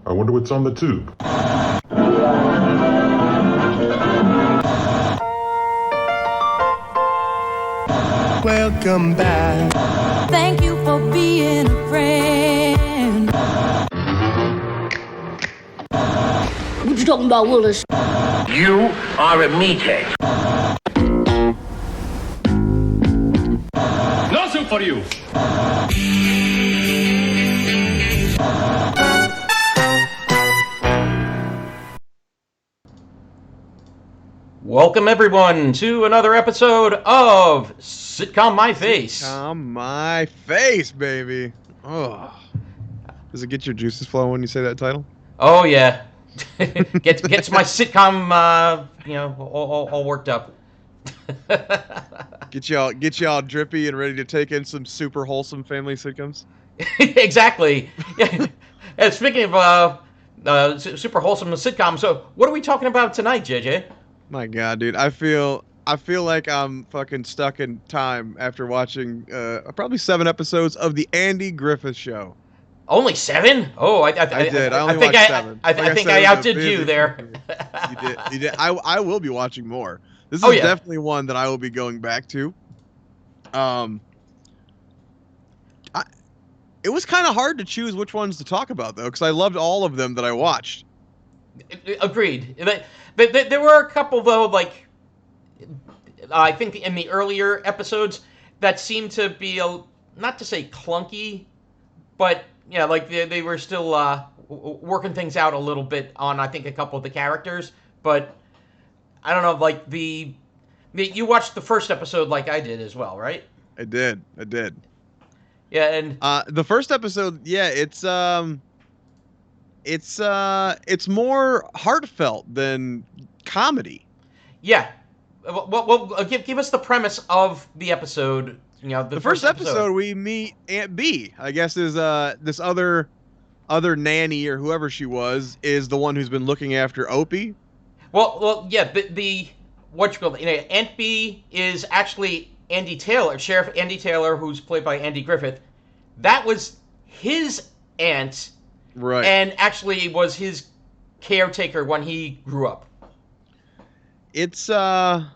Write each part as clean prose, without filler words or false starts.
I wonder what's on the tube. Welcome back. Thank you for being a friend. What you talking about, Willis? You are a meathead. No soup for you. Welcome, everyone, to another episode of Sitcom My Face. Sitcom My Face, baby. Oh. Does it get your juices flowing when you say that title? Oh, yeah. gets my sitcom, all worked up. Get y'all drippy and ready to take in some super wholesome family sitcoms? Exactly. Yeah. And speaking of super wholesome sitcoms, so what are we talking about tonight, JJ? My God, dude, I feel like I'm fucking stuck in time after watching probably 7 episodes of the Andy Griffith Show. Only 7? Oh, I did. I only watched 7. I think I outdid you there. You did. I will be watching more. This is definitely one that I will be going back to. It was kind of hard to choose which ones to talk about, though, because I loved all of them that I watched. Agreed. There were a couple, though, like, I think in the earlier episodes that seemed to be, not to say clunky, but, yeah, like, they were still working things out a little bit on, I think, a couple of the characters. But, I don't know, like, you watched the first episode like I did as well, right? I did. Yeah, and... the first episode, yeah, it's more heartfelt than comedy. Yeah. Well, give us the premise of the episode. You know, the first episode we meet Aunt B. I guess is this other nanny or whoever she was is the one who's been looking after Opie. Well, yeah. The what you call it? Aunt B is actually Andy Taylor, Sheriff Andy Taylor, who's played by Andy Griffith. That was his aunt. Right. And actually was his caretaker when he grew up. It's a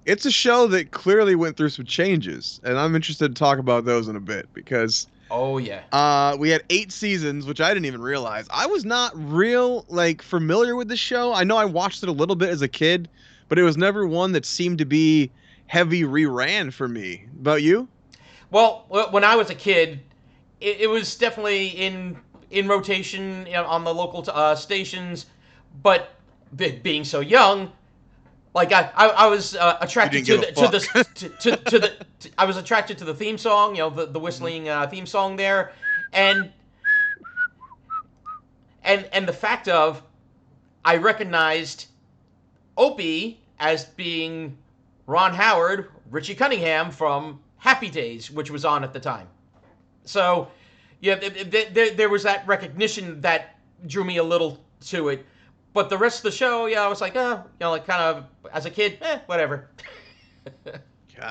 show that clearly went through some changes, and I'm interested to talk about those in a bit because we had 8 seasons, which I didn't even realize. I was not familiar with the show. I know I watched it a little bit as a kid, but it was never one that seemed to be heavy reran for me. About you? Well, when I was a kid, it was definitely in rotation on the local stations, but being so young, like I was attracted to the I was attracted to the theme song, the whistling theme song there, and the fact of I recognized Opie as being Ron Howard, Richie Cunningham from Happy Days, which was on at the time, so. Yeah, there was that recognition that drew me a little to it, but the rest of the show, I was like, like kind of as a kid, whatever.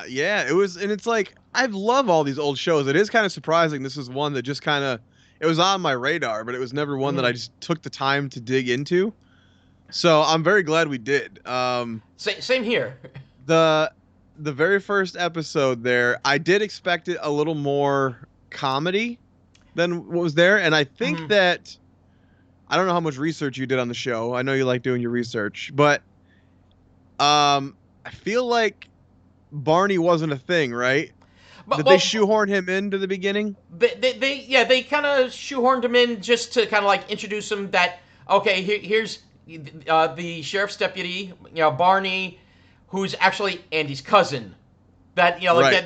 Yeah, it was, and it's like I love all these old shows. It is kind of surprising. This is one that just kind of it was on my radar, but it was never one that I just took the time to dig into. So I'm very glad we did. Same here. The very first episode there, I did expect it a little more comedy than what was there, and I think that I don't know how much research you did on the show. I know you like doing your research, but I feel like Barney wasn't a thing, right? Did they shoehorn him into the beginning? They kind of shoehorned him in just to kind of like introduce him that here's the sheriff's deputy, Barney, who's actually Andy's cousin. That right.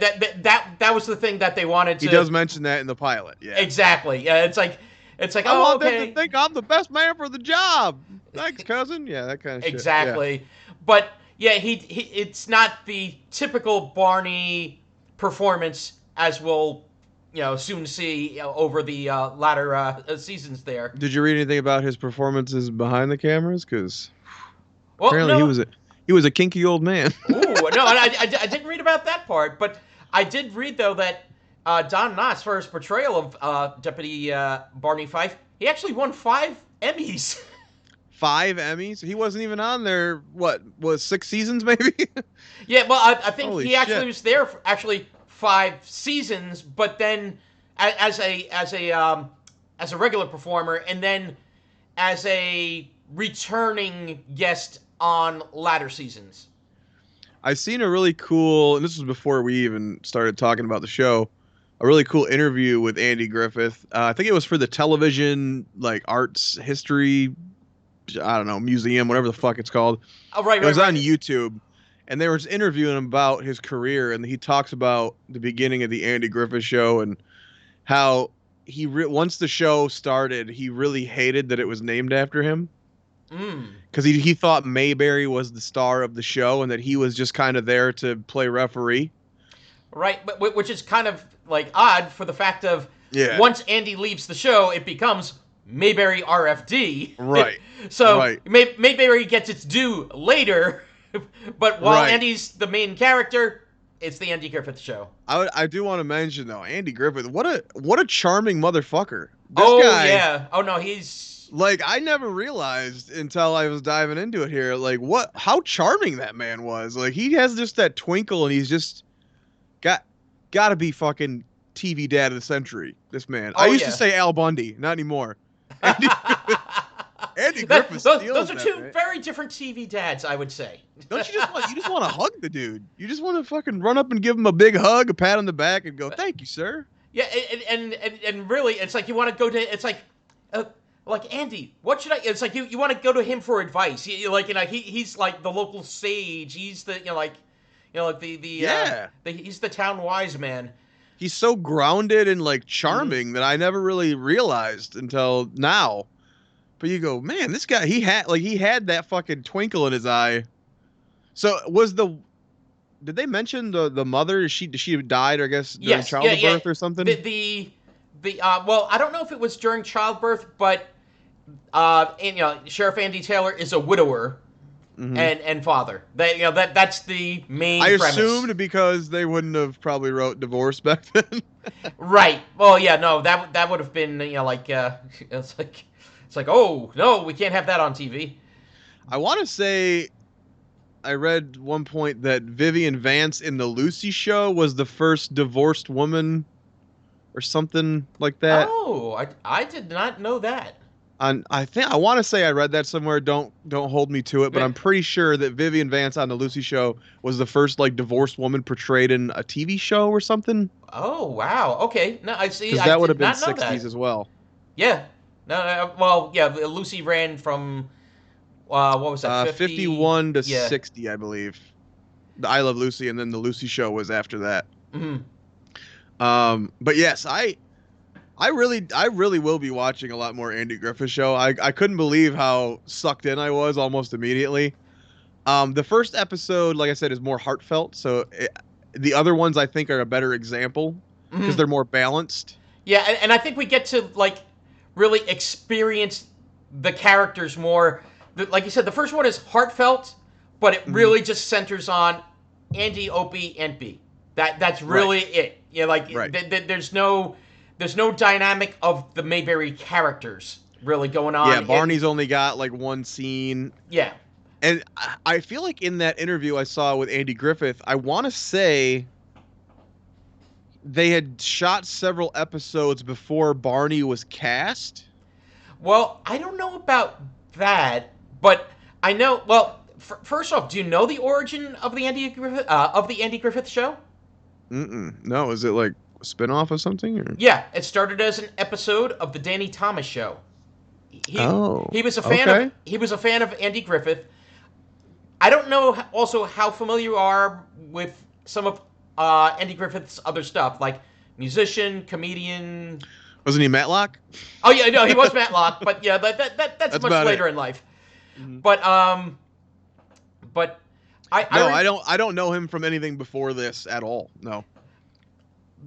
that was the thing that they wanted to. He does mention that in the pilot. Yeah. Exactly. Yeah. It's like I want them to think I'm the best man for the job. Thanks, cousin. Yeah, that kind of shit. Exactly. Yeah. But yeah, he it's not the typical Barney performance as we'll soon see over the latter seasons there. Did you read anything about his performances behind the cameras? Because apparently he was a kinky old man. Ooh, no, I didn't read about that part, but I did read, though, that Don Knotts, for his portrayal of Deputy Barney Fife, He actually won 5 Emmys. 5 Emmys? He wasn't even on there, what, was 6 seasons maybe? Yeah, well, I think Holy he actually shit. was there for actually 5 seasons, but then as a regular performer, and then as a returning guest on latter seasons. I seen a really cool, and this was before we even started talking about the show, a really cool interview with Andy Griffith. I think it was for the television, like, arts history, I don't know, museum, whatever the fuck it's called. Oh, right, It was right. on YouTube, and they were just interviewing him about his career, and he talks about the beginning of the Andy Griffith Show and how he once the show started, he really hated that it was named after him. Because he thought Mayberry was the star of the show and that he was just kind of there to play referee. Right, but which is kind of like odd for the fact of once Andy leaves the show, it becomes Mayberry RFD. Right. So right. Mayberry gets its due later, but while Right. Andy's the main character, it's the Andy Griffith Show. I do want to mention though, Andy Griffith, what a charming motherfucker. This Oh guy, yeah. Oh no, he's like, I never realized until I was diving into it here, like how charming that man was. Like, he has just that twinkle, and he's just gotta be fucking TV dad of the century. This man. Oh, I used yeah. to say Al Bundy, not anymore. Andy Griffith those steals are that, two man. very different TV dads, I would say. Don't you just want to hug the dude? You just want to fucking run up and give him a big hug, a pat on the back, and go, "Thank you, sir." Yeah, and really, it's like you want to go to. It's like Andy, what should I? It's like you want to go to him for advice. He's like the local sage. He's the he's the town wise man. He's so grounded and like charming that I never really realized until now. But you go, man, this guy, he had that fucking twinkle in his eye. So did they mention the mother? Did she died, I guess, during childbirth or something? Well, I don't know if it was during childbirth, but Sheriff Andy Taylor is a widower and father. That's the main premise. I assumed because they wouldn't have probably wrote divorce back then. Right. Well, yeah, no, that would have been it's like, oh no, we can't have that on TV. I want to say I read one point that Vivian Vance in the Lucy Show was the first divorced woman or something like that. Oh, I did not know that. I want to say I read that somewhere. Don't hold me to it, but I'm pretty sure that Vivian Vance on the Lucy Show was the first like divorced woman portrayed in a TV show or something. Oh wow, okay. No, I see. Because that would have been not know 60s that. as well. Yeah. No, well, yeah. Lucy ran from what was that? 51 to 60, I believe. The I Love Lucy, and then the Lucy Show was after that. But yes, I really will be watching a lot more Andy Griffith Show. I couldn't believe how sucked in I was almost immediately. The first episode, like I said, is more heartfelt. So the other ones I think are a better example because they're more balanced. Yeah, and I think we get to like really experience the characters more. Like you said, the first one is heartfelt, but it really just centers on Andy, Opie, and B. That's really it. Yeah, like there's no dynamic of the Mayberry characters really going on. Yeah, Barney's only got like one scene. Yeah. And I feel like in that interview I saw with Andy Griffith, I want to say they had shot several episodes before Barney was cast. Well, I don't know about that, but I know. Well, first off, do you know the origin of the Andy Griffith Show? No, is it like a spinoff of something? Or? Yeah, it started as an episode of the Danny Thomas Show. He was a fan of he was a fan of Andy Griffith. I don't know also how familiar you are with some of Andy Griffith's other stuff, like musician, comedian. Wasn't he Matlock? Oh yeah, no, he was Matlock, but yeah, that's much later in life. But I don't know him from anything before this at all. No.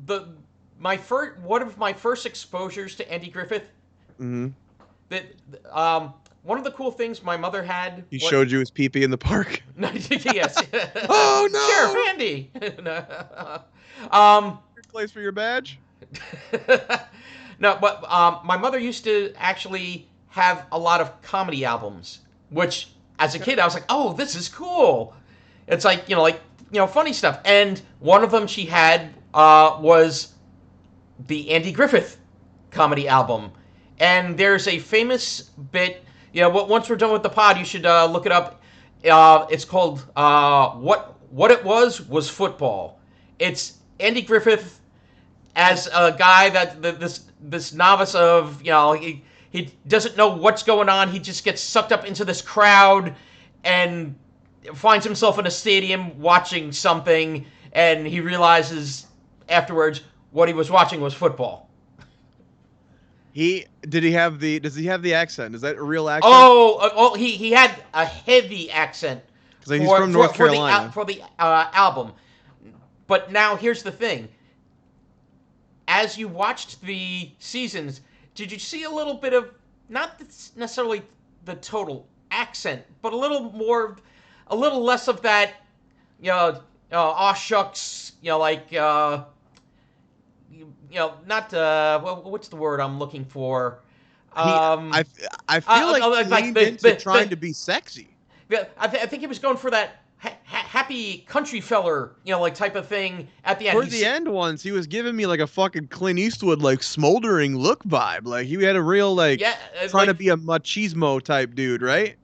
One of my first exposures to Andy Griffith. One of the cool things my mother had. He showed you his pee-pee in the park. Yes. Oh no! Sheriff Andy. Place for your badge. No, but my mother used to actually have a lot of comedy albums, which as a kid I was like, oh, this is cool. It's like funny stuff. And one of them she had was the Andy Griffith comedy album. And there's a famous bit. Once we're done with the pod, you should look it up. It's called "What It Was Football." It's Andy Griffith as a guy that this novice of he doesn't know what's going on. He just gets sucked up into this crowd and finds himself in a stadium watching something, and he realizes afterwards what he was watching was football. Does he have the accent? Is that a real accent? He had a heavy accent. Because he's from North Carolina. For the album. But now here's the thing. As you watched the seasons, did you see a little bit of, not necessarily the total accent, but a little less of that, aw shucks, not what's the word I'm looking for? I feel like he leaned into trying to be sexy. Yeah, I think he was going for that happy country feller, type of thing at the end. For the end ones, he was giving me like a fucking Clint Eastwood, like smoldering look vibe. Like he had a real trying to be a machismo type dude, right?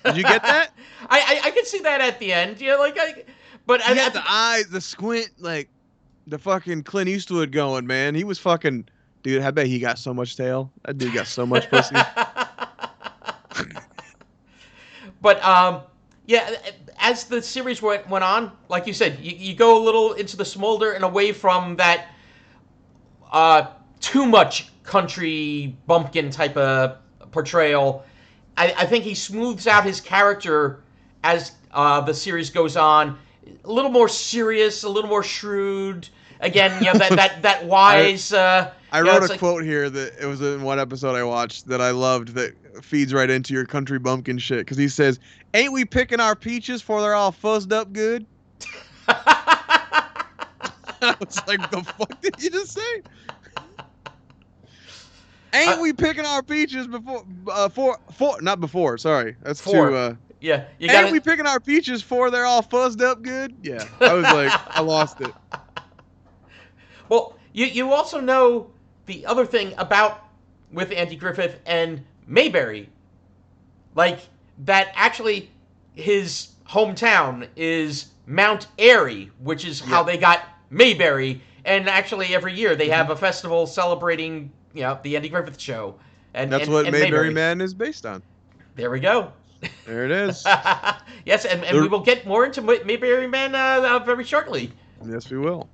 Did you get that? I could see that at the end. But he had the eyes, the squint, like the fucking Clint Eastwood going, man. He was fucking, dude. I bet he got so much tail. That dude got so much pussy. But as the series went on, like you said, you go a little into the smolder and away from that too much country bumpkin type of portrayal. I think he smooths out his character as the series goes on. A little more serious, a little more shrewd. Again, that wise. I wrote a quote here that it was in one episode I watched that I loved that feeds right into your country bumpkin shit, because he says, "Ain't we picking our peaches for they're all fuzzed up good?" I was like, "The fuck did you just say?" Ain't we picking our peaches not before? Sorry, that's too. Yeah, ain't we picking our peaches for they're all fuzzed up good? Yeah, I was like, I lost it. Well, you also know the other thing with Andy Griffith and Mayberry, like that actually his hometown is Mount Airy, which is how they got Mayberry, and actually every year they have a festival celebrating the Andy Griffith Show, and that's what Mayberry Man is based on. There we go. There it is. Yes, and we will get more into Mayberry Man very shortly. Yes, we will.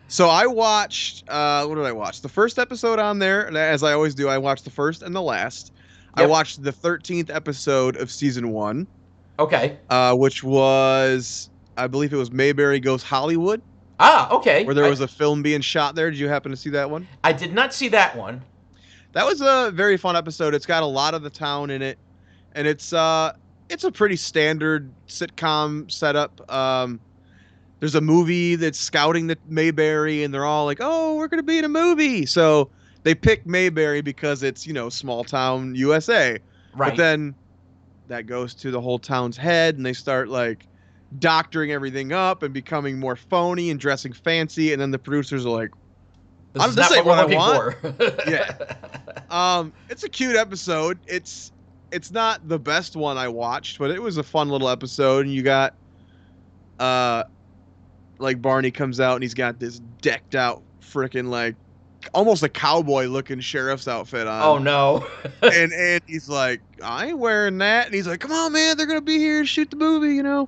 So I watched, what did I watch? The first episode on there, as I always do, I watched the first and the last. Yep. I watched the 13th episode of season 1. Okay. Which was, I believe it was Mayberry Goes Hollywood. Ah, okay. Where there was a film being shot there. Did you happen to see that one? I did not see that one. That was a very fun episode. It's got a lot of the town in it. And it's a pretty standard sitcom setup. There's a movie that's scouting the Mayberry, and they're all like, "Oh, we're gonna be in a movie." So they pick Mayberry because it's small town USA. Right. But then that goes to the whole town's head, and they start like doctoring everything up and becoming more phony and dressing fancy. And then the producers are like, "This ain't what I want." Yeah. It's a cute episode. It's not the best one I watched, but it was a fun little episode. And you got like Barney comes out and he's got this decked out freaking like almost a cowboy looking sheriff's outfit on. Oh no. and he's like, "I ain't wearing that." And he's like, "Come on, man, they're gonna be here to shoot the movie, And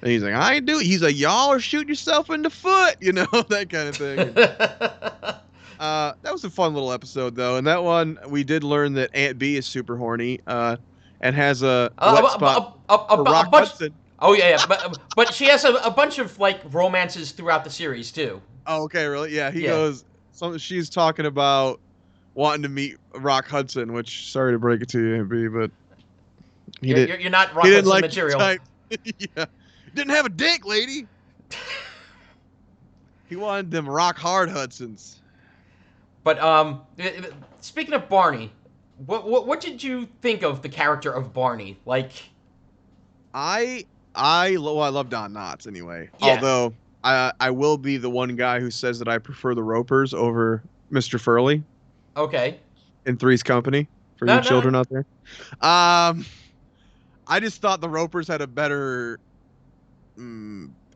he's like, "I ain't doing it." He's like, "Y'all are shooting yourself in the foot," that kind of thing. That was a fun little episode though, and that one we did learn that Aunt B is super horny and has a wet spot for Rock Hudson. Oh yeah, but she has a bunch of like romances throughout the series too. Oh, okay, really? Yeah, he goes. She's talking about wanting to meet Rock Hudson, which sorry to break it to you, Aunt B, but you're not Rock Hudson like material. Yeah, didn't have a dick, lady. He wanted them rock hard Hudsons. But speaking of Barney, what did you think of the character of Barney? Like, I love Don Knotts anyway. Yeah. Although I will be the one guy who says that I prefer the Ropers over Mr. Furley okay. in Three's Company for you children out there. I just thought the Ropers had a better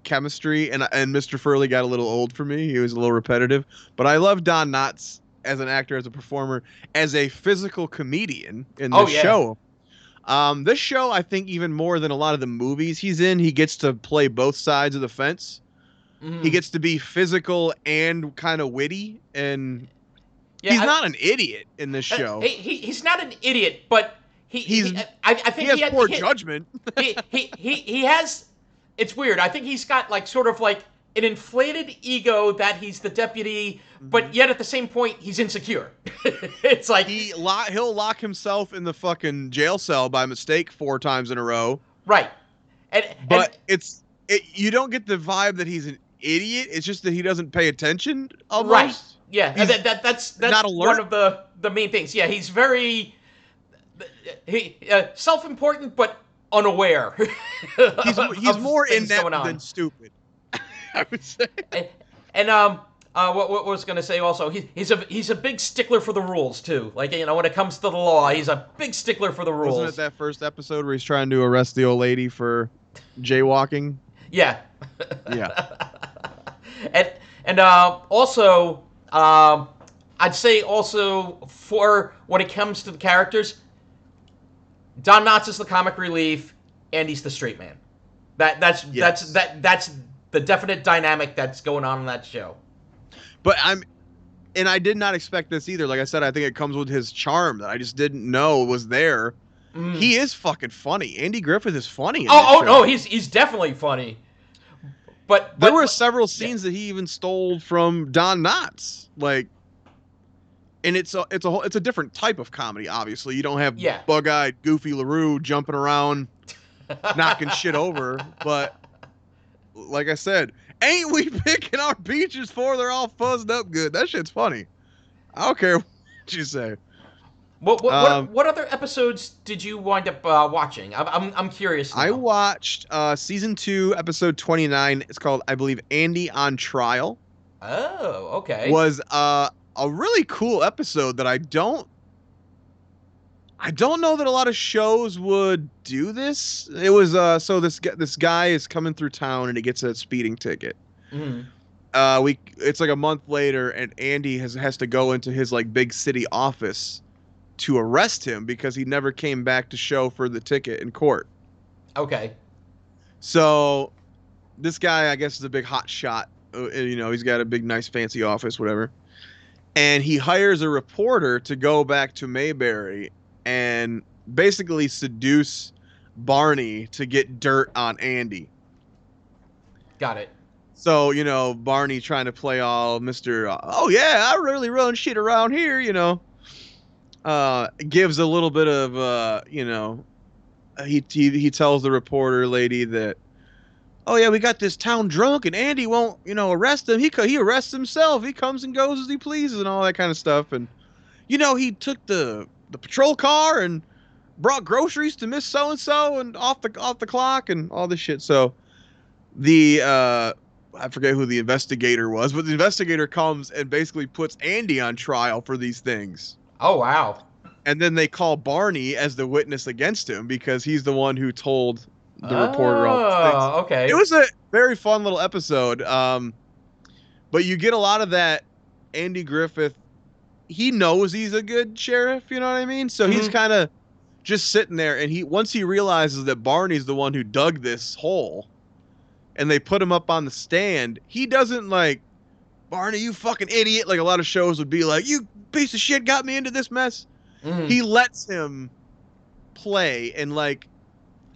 chemistry, and Mr. Furley got a little old for me. He was a little repetitive, but I love Don Knotts as an actor, as a performer, as a physical comedian in this show. This show, I think, even more than a lot of the movies he's in, he gets to play both sides of the fence. He gets to be physical and kind of witty, and he's not an idiot in this show. He's not an idiot, but I think he has poor judgment. he has. It's weird. I think he's got like sort of like an inflated ego that he's the deputy, but yet at the same point he's insecure. It's like he'll lock himself in the fucking jail cell by mistake 4 times in a row. Right. But you don't get the vibe that he's an idiot. It's just that he doesn't pay attention almost. Right. Yeah. That's not one of the main things. Yeah, he's very self-important but unaware. he's more inept than stupid, I would say. And what was going to say also, he's a big stickler for the rules too. Like, when it comes to the law, he's a big stickler for the rules. Wasn't it that first episode where he's trying to arrest the old lady for jaywalking? Yeah. Yeah. and also I'd say also for when it comes to the characters, Don Knotts is the comic relief, Andy's the straight man. That's the definite dynamic that's going on in that show. But I did not expect this either. Like I said, I think it comes with his charm that I just didn't know was there. He is fucking funny. Andy Griffith is funny in this show. No, he's definitely funny. But there were several scenes that he even stole from Don Knotts. Like, and it's a different type of comedy. Obviously, you don't have bug-eyed, goofy LaRue jumping around, knocking shit over. But like I said, ain't we picking our peaches for? They're all fuzzed up good. That shit's funny. I don't care what you say. What other episodes did you wind up watching? I'm curious now. I watched season 2, episode 29. It's called, I believe, Andy on Trial. Oh, okay. Was a really cool episode that I don't know that a lot of shows would do this. It was so this guy is coming through town and he gets a speeding ticket. It's like a month later, and Andy has to go into his like big city office to arrest him because he never came back to show for the ticket in court. Okay. So this guy, I guess, is a big hot shot. He's got a big, nice, fancy office, whatever. And he hires a reporter to go back to Mayberry and basically seduce Barney to get dirt on Andy. Got it. So, Barney trying to play all Mr. Oh, yeah, I really run shit around here, gives a little bit of, he tells the reporter lady that, oh, yeah, we got this town drunk and Andy won't, arrest him. He arrests himself. He comes and goes as he pleases and all that kind of stuff. And, he took the patrol car and brought groceries to Miss So-and-so and off the clock and all this shit. So I forget who the investigator was, but the investigator comes and basically puts Andy on trial for these things. Oh, wow. And then they call Barney as the witness against him because he's the one who told the reporter all these things. Oh, okay. It was a very fun little episode. But you get a lot of that Andy Griffith. He knows he's a good sheriff, you know what I mean? So he's kind of just sitting there, and once he realizes that Barney's the one who dug this hole, and they put him up on the stand, he doesn't like, Barney, you fucking idiot, like a lot of shows would be like, you piece of shit got me into this mess. He lets him play and like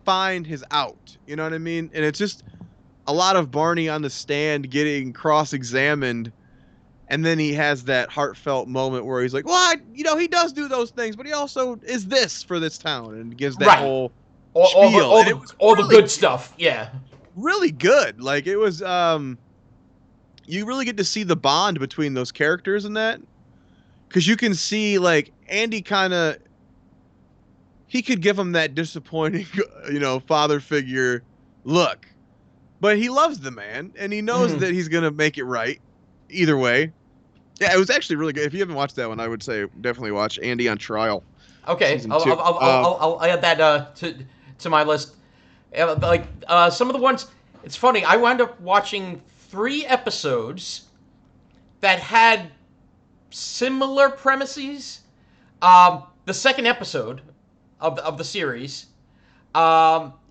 find his out, you know what I mean? And it's just a lot of Barney on the stand getting cross-examined, and then he has that heartfelt moment where he's like, well, he does do those things, but he also is this for this town, and gives that whole spiel. All the good stuff, yeah. Really good. Like, it was, you really get to see the bond between those characters in that. because you can see like Andy he could give him that disappointing, father figure look, but he loves the man and he knows that he's gonna make it right either way. Yeah, it was actually really good. If you haven't watched that one, I would say definitely watch Andy on Trial. Okay, I'll add that to my list. Some of the ones, it's funny. I wound up watching 3 episodes that had similar premises. The second episode of the series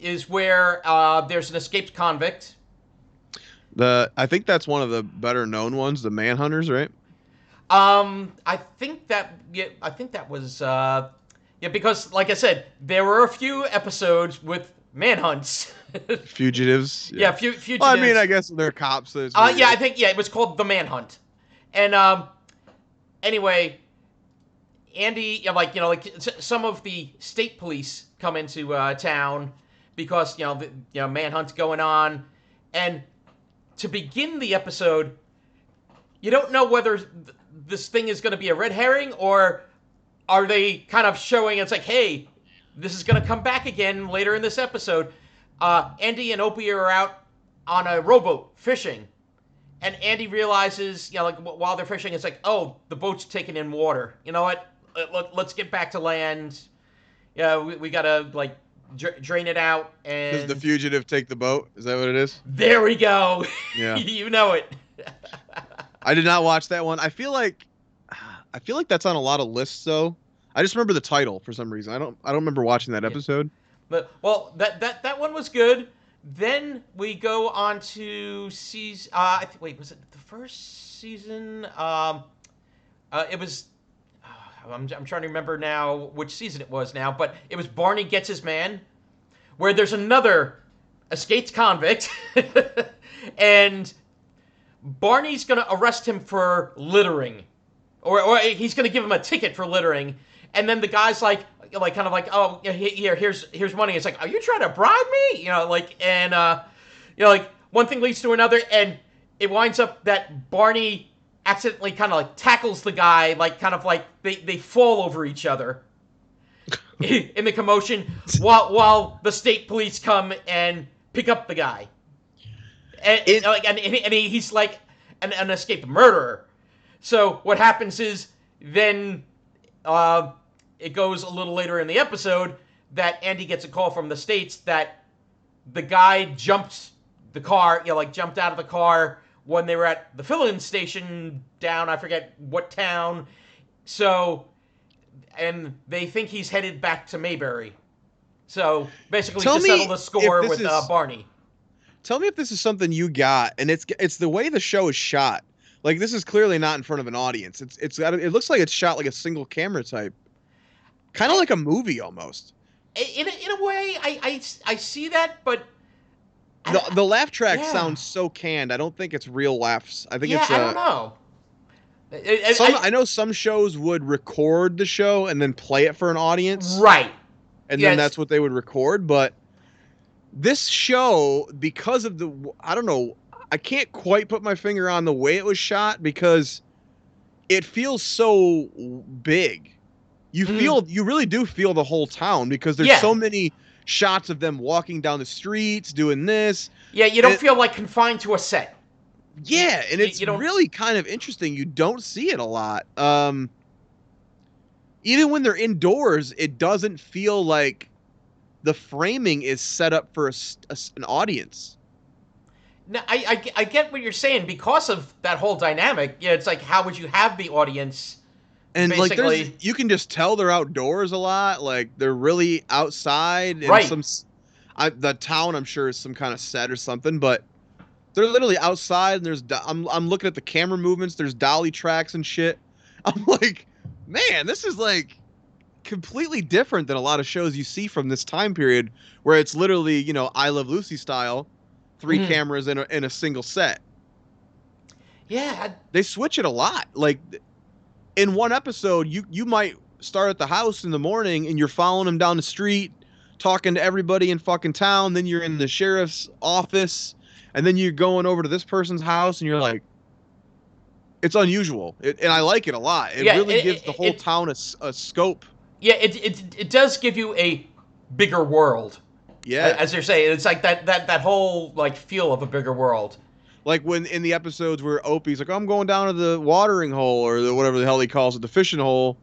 is where there's an escaped convict. I think that's one of the better known ones, the Manhunters, right? I think that was because like I said, there were a few episodes with manhunts. Fugitives. Yeah, fugitives. Well, I mean, I guess they're cops. So I think it was called the Manhunt, and anyway, Andy, some of the state police come into town because manhunt's going on, and to begin the episode, you don't know whether this thing is going to be a red herring or are they kind of showing it's like, hey, this is going to come back again later in this episode. Andy and Opie are out on a rowboat fishing, and Andy realizes, while they're fishing, it's like, oh, the boat's taking in water. You know what? Let's get back to land. Yeah, we gotta drain it out. And does the fugitive take the boat? Is that what it is? There we go. Yeah, you know it. I did not watch that one. I feel like that's on a lot of lists though. I just remember the title for some reason. I don't remember watching that episode. But that one was good. Then we go on to season. Wait, was it the first season? It was. I'm trying to remember now which season it was now, but it was Barney Gets His Man, where there's another escaped convict, and Barney's gonna arrest him for littering, or he's gonna give him a ticket for littering, and then the guy's oh, here's money. It's like, are you trying to bribe me? One thing leads to another, and it winds up that Barney accidentally kind of tackles the guy, they fall over each other in the commotion while the state police come and pick up the guy. And he's like an escaped murderer. So what happens is then it goes a little later in the episode that Andy gets a call from the States that the guy jumped out of the car when they were at the filling station down, I forget what town. So, and they think he's headed back to Mayberry. So, basically to settle the score with Barney. Tell me if this is something you got, and it's the way the show is shot. Like, this is clearly not in front of an audience. It looks like it's shot like a single camera type. Kind of like a movie, almost. In a way, I see that, but... The laugh track sounds so canned. I don't think it's real laughs. I think it's... I don't know. I know some shows would record the show and then play it for an audience. Right. And then that's what they would record. But this show, because of I don't know, I can't quite put my finger on the way it was shot because it feels so big. You really do feel the whole town because there's so many shots of them walking down the streets, doing this. Yeah, you don't feel confined to a set. Yeah, and it's really kind of interesting. You don't see it a lot. Even when they're indoors, it doesn't feel like the framing is set up for an audience. Now, I get what you're saying because of that whole dynamic. Yeah, it's like, how would you have the audience? And basically, you can just tell they're outdoors a lot. Like they're really outside. And right. The town, I'm sure, is some kind of set or something, but they're literally outside. And I'm looking at the camera movements. There's dolly tracks and shit. I'm like, man, this is completely different than a lot of shows you see from this time period, where it's literally, I Love Lucy style, 3 cameras in a single set. Yeah, they switch it a lot. Like. In one episode, you might start at the house in the morning and you're following them down the street, talking to everybody in fucking town. Then you're in the sheriff's office, and then you're going over to this person's house, and you're like, It's unusual, and I like it a lot. It really gives the whole town a scope. Yeah, it does give you a bigger world. Yeah, as you're saying, it's like that whole like feel of a bigger world. Like when in the episodes where Opie's like, I'm going down to the watering hole or whatever the hell he calls it, the fishing hole.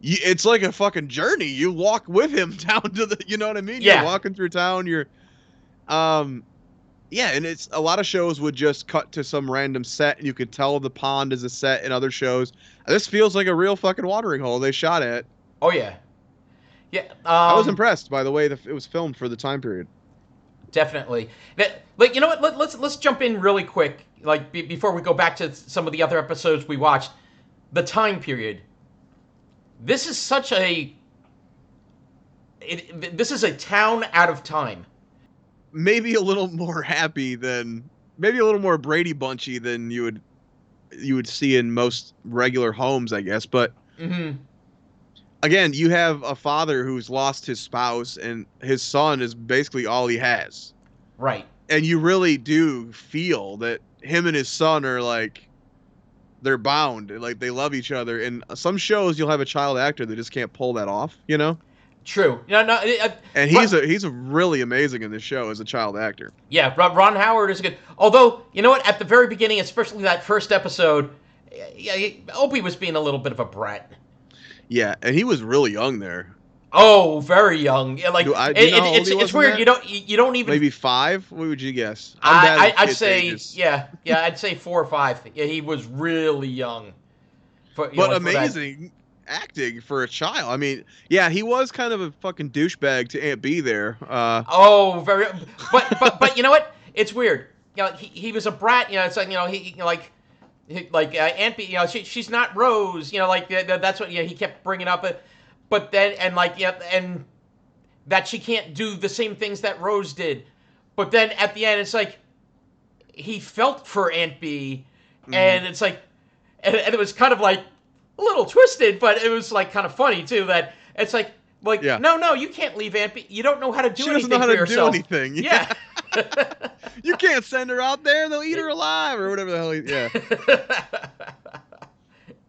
It's like a fucking journey. You walk with him down to the, you know what I mean? Yeah. You're walking through town. Yeah, and it's a lot of shows would just cut to some random set, and you could tell the pond is a set in other shows. This feels like a real fucking watering hole they shot at. Oh yeah, yeah. I was impressed by the way it was filmed for the time period. Definitely. Like, you know what? Let's jump in really quick. Like before we go back to some of the other episodes we watched, the time period. This is such a. This is a town out of time. Maybe a little more happy than, maybe a little more Brady Bunchy than you would see in most regular homes, I guess. But again, you have a father who's lost his spouse, and his son is basically all he has. Right. And you really do feel that him and his son are like, they're bound, like they love each other. And some shows you'll have a child actor that just can't pull that off, you know? True. No. And he's really amazing in this show as a child actor. Yeah, Ron Howard is good. Although, you know what? At the very beginning, especially that first episode, Opie was being a little bit of a brat. Yeah, and he was really young there. Oh, very young. Yeah, like it's weird. That? You don't even maybe 5. What would you guess? I'd say I'd say 4 or 5. Yeah, he was really young. But amazing acting for a child. I mean, yeah, he was kind of a fucking douchebag to Aunt B there. Very. But you know what? It's weird. You know, he was a brat. You know, it's like, you know, Aunt B. You know, she's not Rose. You know, like that's what he kept bringing up. But then and that she can't do the same things that Rose did. But then at the end, it's like he felt for Aunt B, and it's like, and it was kind of like a little twisted, but it was like kind of funny too. That it's like no, you can't leave Aunt B. You don't know how to do anything for yourself. She doesn't know how to do anything. Yeah. You can't send her out there; they'll eat her alive, or whatever the hell.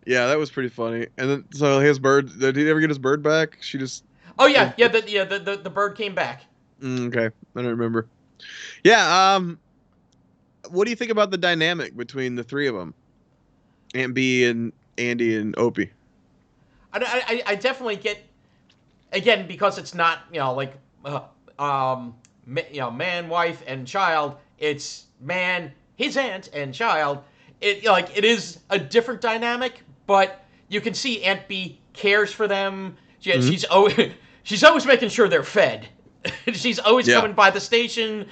Yeah, that was pretty funny. And then so his bird. Did he ever get his bird back? She just. Oh yeah. The bird came back. Okay, I don't remember. Yeah. What do you think about the dynamic between the three of them, Aunt B and Andy and Opie? I definitely get, again, because it's not man, wife, and child. It's man, his aunt, and child. It is a different dynamic, but you can see Aunt B cares for them. She's always making sure they're fed. She's always coming by the station,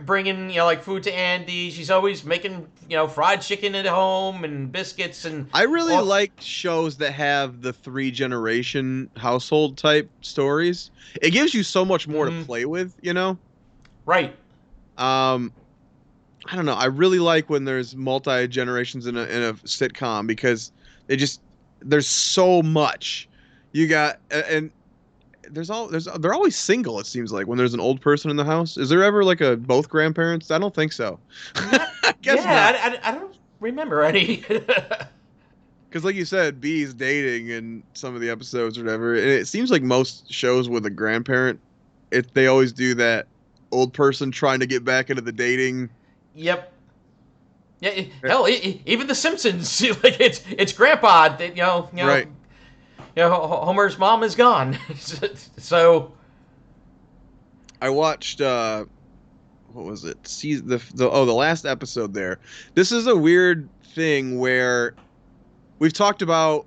bringing food to Andy. She's always making fried chicken at home and biscuits and. I really like shows that have the 3-generation household type stories. It gives you so much more to play with, Right. I don't know. I really like when there's multi-generations in a sitcom because there's so much. You got and. They're always single. It seems like when there's an old person in the house. Is there ever like both grandparents? I don't think so. I guess not. I don't remember any. Because like you said, B's dating in some of the episodes or whatever. And it seems like most shows with a grandparent, they always do that old person trying to get back into the dating. Yep. Yeah. Hell, even The Simpsons, like it's Grandpa. Right. Homer's mom is gone. So I watched what was it? The last episode there. This is a weird thing where we've talked about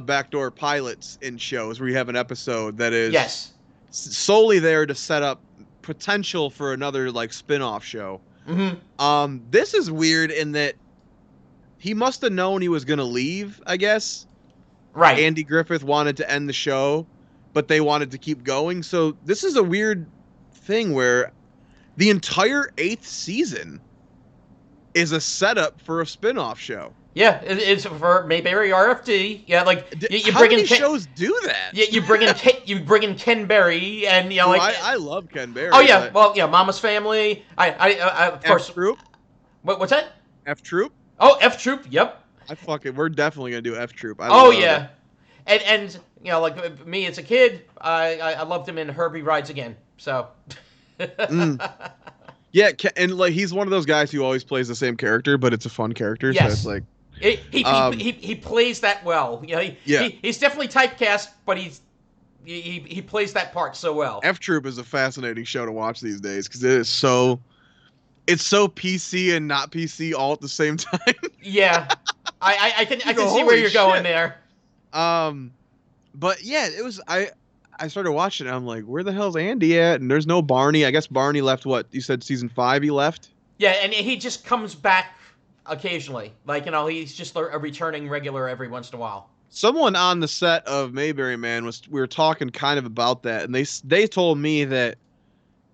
backdoor pilots in shows where you have an episode that is solely there to set up potential for another spin-off show. This is weird in that he must have known he was going to leave, I guess. Right. Andy Griffith wanted to end the show, but they wanted to keep going. So this is a weird thing where the entire 8th season is a setup for a spin-off show. Yeah, it's for Mayberry RFD. Yeah, you how bring many in shows do that? Yeah, you bring in Ken Berry and I love Ken Berry. Oh yeah, well Mama's Family. I of course. F Troop. What's that? F Troop. Oh, F Troop. Yep. We're definitely gonna do F Troop. Oh yeah, and you know, like me as a kid, I loved him in Herbie Rides Again. So. Yeah, and like he's one of those guys who always plays the same character, but it's a fun character. Yes. So it's like he plays that well. You know, he's definitely typecast, but he plays that part so well. F Troop is a fascinating show to watch these days because it's so PC and not PC all at the same time. Yeah, I can see where you're going there. But yeah, it was I started watching it. I'm like, where the hell's Andy at? And there's no Barney. I guess Barney left. What you said, season 5? He left. Yeah, and he just comes back occasionally. Like, you know, he's just a returning regular every once in a while. Someone on the set of Mayberry Man we were talking kind of about that, and they told me that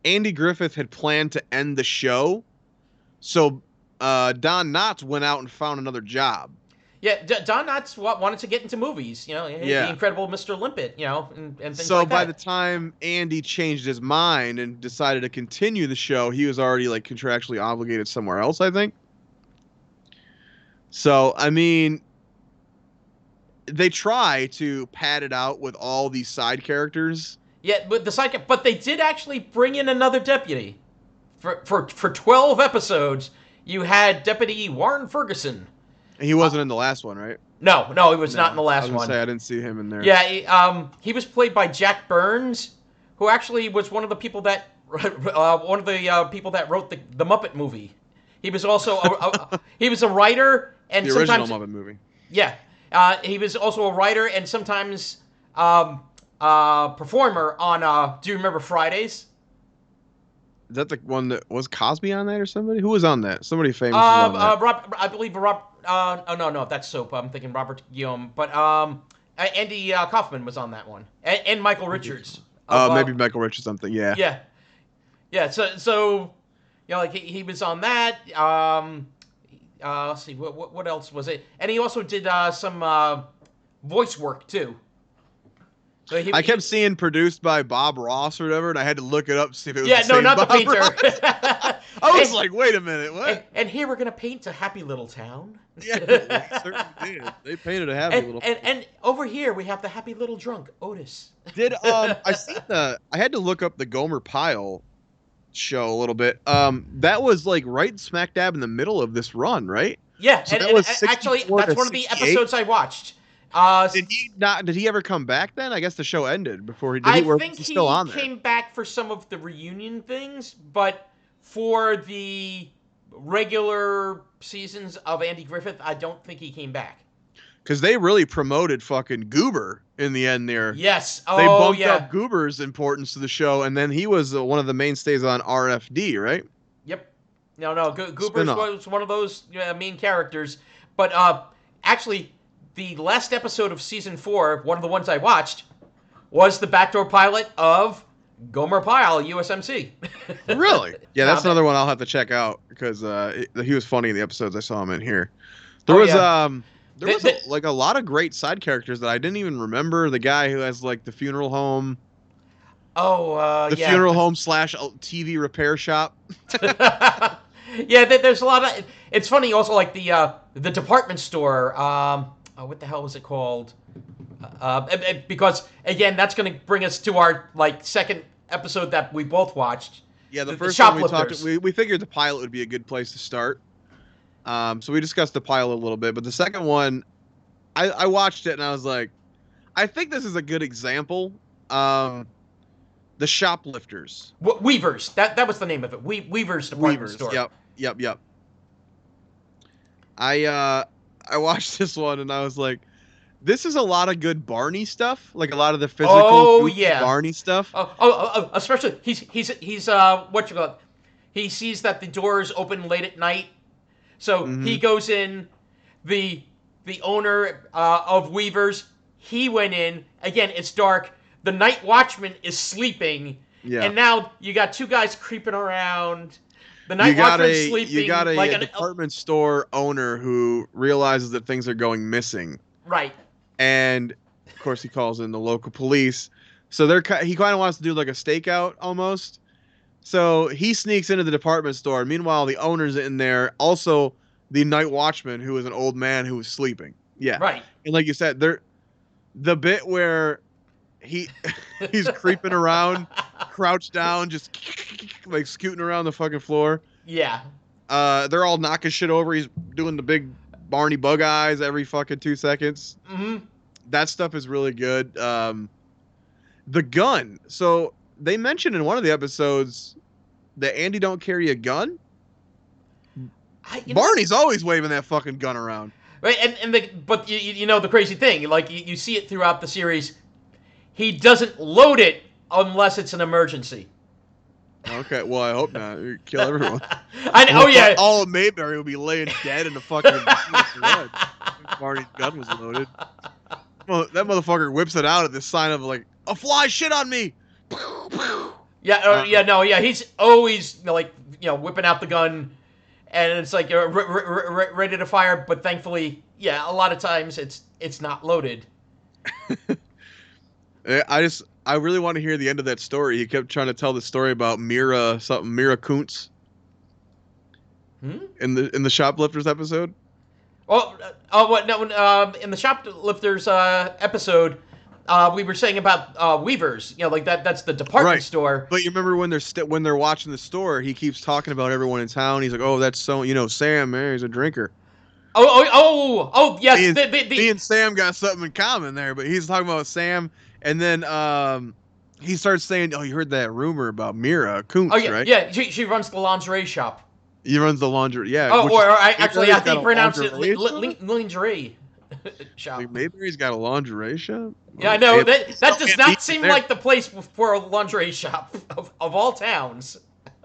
Andy Griffith had planned to end the show, so Don Knotts went out and found another job. Yeah, Don Knotts wanted to get into movies, you know, the Incredible Mr. Limpet, you know, and things so like that. So by the time Andy changed his mind and decided to continue the show, he was already like contractually obligated somewhere else, I think. So, I mean, they try to pad it out with all these side characters. Yeah, but they did actually bring in another deputy. For 12 episodes, you had Deputy Warren Ferguson. He wasn't in the last one, right? No, he was not in the last one. I didn't see him in there. Yeah, he was played by Jack Burns, who actually was one of the people that wrote the Muppet movie. He was also he was a writer and the sometimes original Muppet movie. Yeah, he was also a writer and sometimes performer on. Do you remember Fridays? Is that the one that was Cosby on that or somebody? Who was on that? Somebody famous. Was on that. I believe Rob. No, that's Soap. I'm thinking Robert Guillaume, but Andy Kaufman was on that one, and Michael Richards. Maybe Michael Richards something. Yeah. Yeah. So you know, like he was on that. Let's see, what else was it? And he also did some voice work too. So I kept seeing produced by Bob Ross or whatever, and I had to look it up to see if it was the same not Bob the painter. I was like, wait a minute, what? And here we're going to paint a happy little town. Yeah, they certainly did. They painted a happy little town. And over here we have the happy little drunk, Otis. I had to look up the Gomer Pyle show a little bit. That was like right smack dab in the middle of this run, right? Yeah, so and actually that's one of the episodes I watched. Did he ever come back then? I guess the show ended before he did. I think he still on there? Came back for some of the reunion things, but for the regular seasons of Andy Griffith, I don't think he came back. Because they really promoted fucking Goober in the end there. Yes. They bumped up Goober's importance to the show, and then he was one of the mainstays on RFD, right? Yep. No. Goober was one of those main characters. But actually, the last episode of season 4, one of the ones I watched, was the backdoor pilot of Gomer Pyle, USMC. Really? Yeah, that's another one I'll have to check out because he was funny in the episodes I saw him in here. There was a lot of great side characters that I didn't even remember. The guy who has like the funeral home. Funeral home / TV repair shop. Yeah, there's a lot of. It's funny also like the department store. What the hell was it called? Because again, that's going to bring us to our second episode that we both watched. Yeah, the first one we talked. We figured the pilot would be a good place to start. So we discussed the pilot a little bit, but the second one, I watched it and I was like, I think this is a good example. The shoplifters. Weavers. That was the name of it. Weavers department store. Yep. I watched this one and I was like, this is a lot of good Barney stuff, like a lot of the physical Barney stuff. Especially he's what you call it? He sees that the doors open late at night, so he goes in. The owner of Weavers, he went in. Again, it's dark. The night watchman is sleeping, and now you got two guys creeping around. The night watchman's sleeping. You got a department store owner who realizes that things are going missing. Right. And of course, he calls in the local police. So he kind of wants to do like a stakeout almost. So he sneaks into the department store. Meanwhile, the owner's in there also the night watchman who was an old man who was sleeping. Yeah. Right. And like you said, the bit where he's creeping around, crouched down, just like scooting around the fucking floor. Yeah. They're all knocking shit over. He's doing the big Barney bug eyes every fucking 2 seconds. Mm-hmm. That stuff is really good. The gun. So they mentioned in one of the episodes that Andy don't carry a gun. Barney's always waving that fucking gun around. Right, but you know the crazy thing, like you see it throughout the series, he doesn't load it unless it's an emergency. Okay, well I hope not. You kill everyone. All of Mayberry would be laying dead in the fucking blood. Barney's gun was loaded. Well, that motherfucker whips it out at the sign of like a fly shit on me. He's always whipping out the gun. And it's like you're ready to fire, but thankfully, a lot of times it's not loaded. I really want to hear the end of that story. He kept trying to tell the story about Mira Kuntz. In the Shoplifters episode. In the Shoplifters episode, we were saying about Weavers, like that's the department store. But you remember when they're watching the store, he keeps talking about everyone in town. He's like, "Oh, that's Sam, man, he's a drinker." Yes. Me and Sam got something in common there, but he's talking about Sam, and then he starts saying, "Oh, you heard that rumor about Mira Kuntz, right?" Yeah, she runs the lingerie shop. He runs the laundry, yeah. I think pronounce it lingerie shop. Like Mayberry's got a lingerie shop? Yeah, I know. That does not seem like the place for a lingerie shop of all towns.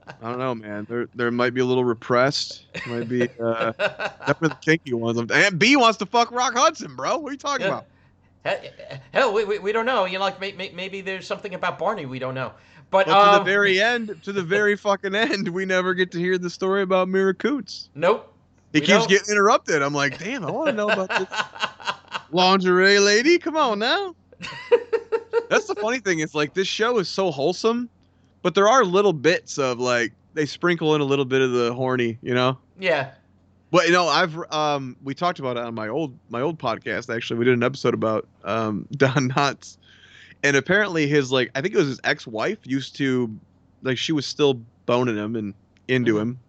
I don't know, man. There might be a little repressed. Might be definitely the kinky ones. And B wants to fuck Rock Hudson, bro. What are you talking about? Hell, we don't know. Maybe there's something about Barney we don't know. But to the very fucking end, we never get to hear the story about Mira Kuntz. Nope. He keeps getting interrupted. I'm like, damn, I want to know about this lingerie lady. Come on now. That's the funny thing. It's like this show is so wholesome, but there are little bits of like they sprinkle in a little bit of the horny, Yeah. But I've we talked about it on my old podcast. Actually, we did an episode about Don Knotts, and apparently his I think it was his ex-wife used to she was still boning him and into him.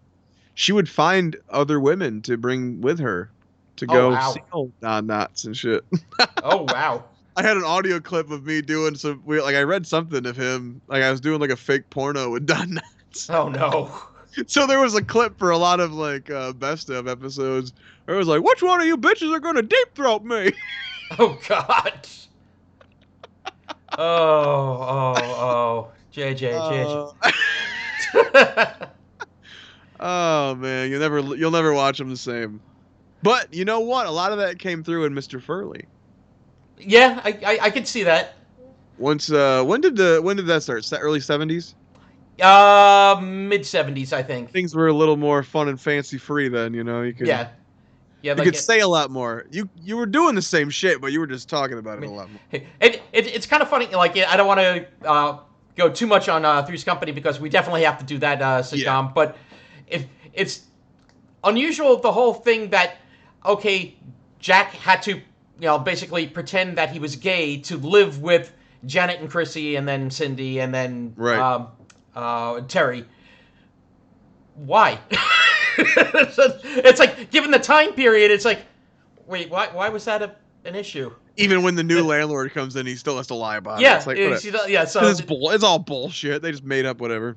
She would find other women to bring with her to go see old Don Knotts and shit. Oh wow. I had an audio clip of me doing some weird, I read something of him, I was doing a fake porno with Don Knotts. Oh no. So there was a clip for a lot of best of episodes where it was like, which one of you bitches are gonna deep throat me? Oh god. Oh. JJ. Oh man, you'll never watch them the same. But you know what? A lot of that came through in Mr. Furley. Yeah, I could see that. Once when did that start? Early 70s? Mid 70s, I think. Things were a little more fun and fancy free then, you could you could say a lot more. You were doing the same shit, but you were just talking about it a lot more. It's kind of funny. I don't want to go too much on Three's Company because we definitely have to do that sitcom. Yeah. But it's unusual, the whole thing that Jack had to basically pretend that he was gay to live with Janet and Chrissy and then Cindy and then Terry. Why? It's like, given the time period, it's like, wait, why was that an issue? Even when the new landlord comes in, he still has to lie about it. It's like, so it's all bullshit. They just made up whatever.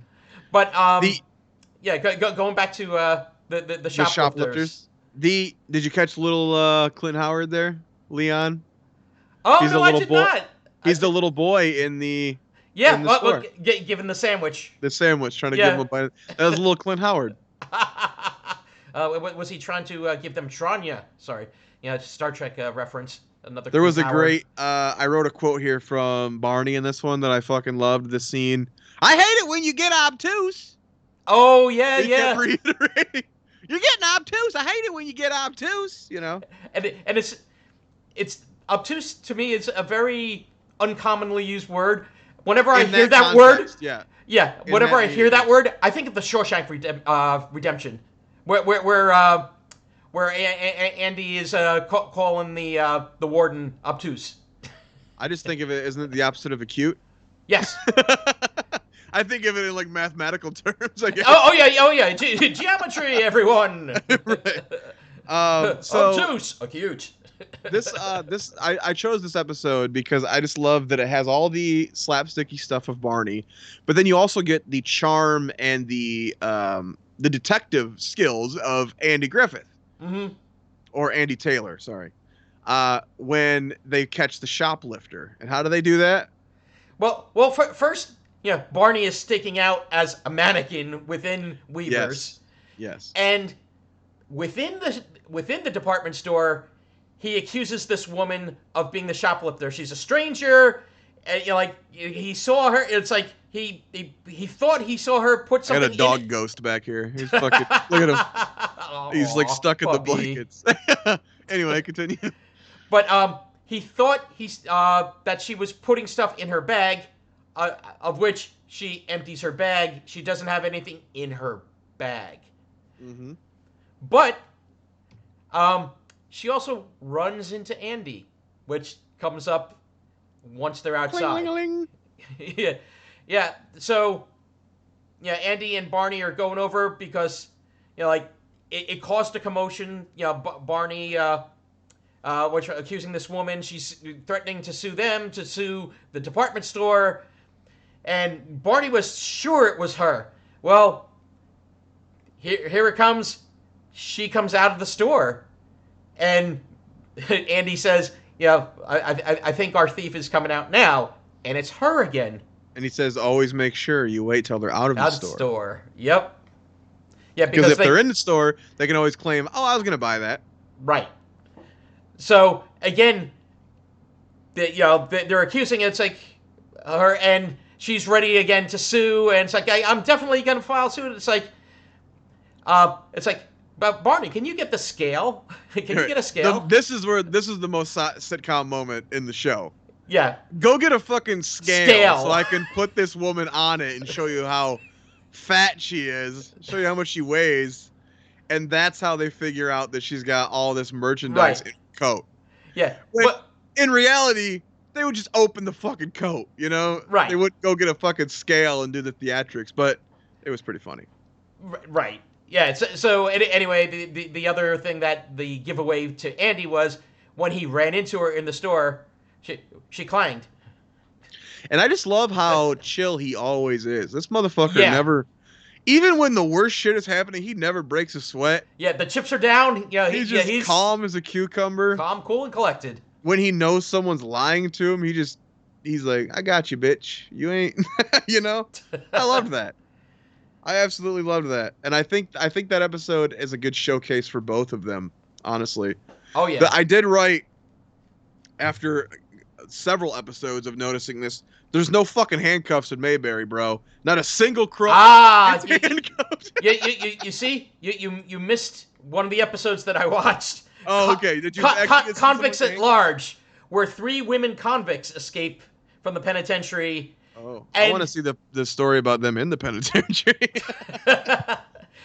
But going back to the shoplifters. Did you catch little Clint Howard there, Leon? Oh, no, I did not. He's the little boy in the store. Given the sandwich. The sandwich, trying to give him a bite. That was little Clint Howard. Was he trying to give them Tranya? Sorry, Star Trek reference. Another. There was a great. I wrote a quote here from Barney in this one that I fucking loved. The scene. I hate it when you get obtuse. Oh yeah. Kept reiterating. You're getting obtuse. I hate it when you get obtuse. And it's obtuse to me. It's a very uncommonly used word. Whenever I hear that word, whenever I hear that word, I think of the Shawshank Redemption, where where Andy is calling the warden obtuse. I just think of it, isn't it the opposite of acute? Yes. I think of it in like mathematical terms, I guess. Oh yeah. Geometry, everyone. Right. Obtuse, acute. I chose this episode because I just love that it has all the slapsticky stuff of Barney, but then you also get the charm and the detective skills of Andy Griffith. Mm-hmm. Or Andy Taylor, sorry. When they catch the shoplifter. And how do they do that? Well, first, Barney is sticking out as a mannequin within Weaver's. Yes. And within the department store, he accuses this woman of being the shoplifter. She's a stranger, and he saw her. It's like he thought he saw her put something. I got a dog ghost back here. He's fucking look at him. Oh, he's like stuck in the puppy. blankets. Anyway, continue. But he thought that she was putting stuff in her bag, of which she empties her bag. She doesn't have anything in her bag. Mm-hmm. But she also runs into Andy, which comes up once they're outside. Cling-a-ling. Yeah. So, Andy and Barney are going over because, it caused a commotion. Barney, which accusing this woman, she's threatening to sue them, to sue the department store, and Barney was sure it was her. Well, here it comes. She comes out of the store. And Andy says, I think our thief is coming out now. And it's her again. And he says, always make sure you wait till they're out of the store. Yep. Yeah, because if they're in the store, they can always claim, I was going to buy that. Right. So, again, they're accusing it. It's like her, and she's ready again to sue. And it's like, I'm definitely going to file suit. It's like, but Barney, can you get the scale? Can you get a scale? This is the most sitcom moment in the show. Yeah. Go get a fucking scale so I can put this woman on it and show you how fat she is, show you how much she weighs, and that's how they figure out that she's got all this merchandise in her coat. Yeah. But in reality, they would just open the fucking coat, Right. They wouldn't go get a fucking scale and do the theatrics, but it was pretty funny. Right. Yeah, so anyway, the other thing that the giveaway to Andy was when he ran into her in the store, she clanged. And I just love how chill he always is. This motherfucker never, even when the worst shit is happening, he never breaks a sweat. Yeah, the chips are down. He's calm as a cucumber. Calm, cool, and collected. When he knows someone's lying to him, he's like, I got you, bitch. You ain't, I love that. I absolutely loved that, and I think that episode is a good showcase for both of them. Honestly, oh yeah. But I did write after several episodes of noticing this. There's no fucking handcuffs in Mayberry, bro. Not a single crook. Handcuffs. You see, you missed one of the episodes that I watched. Oh, okay. Did you Convicts at Large, where 3 women convicts escape from the penitentiary. Oh, I want to see the story about them in the penitentiary.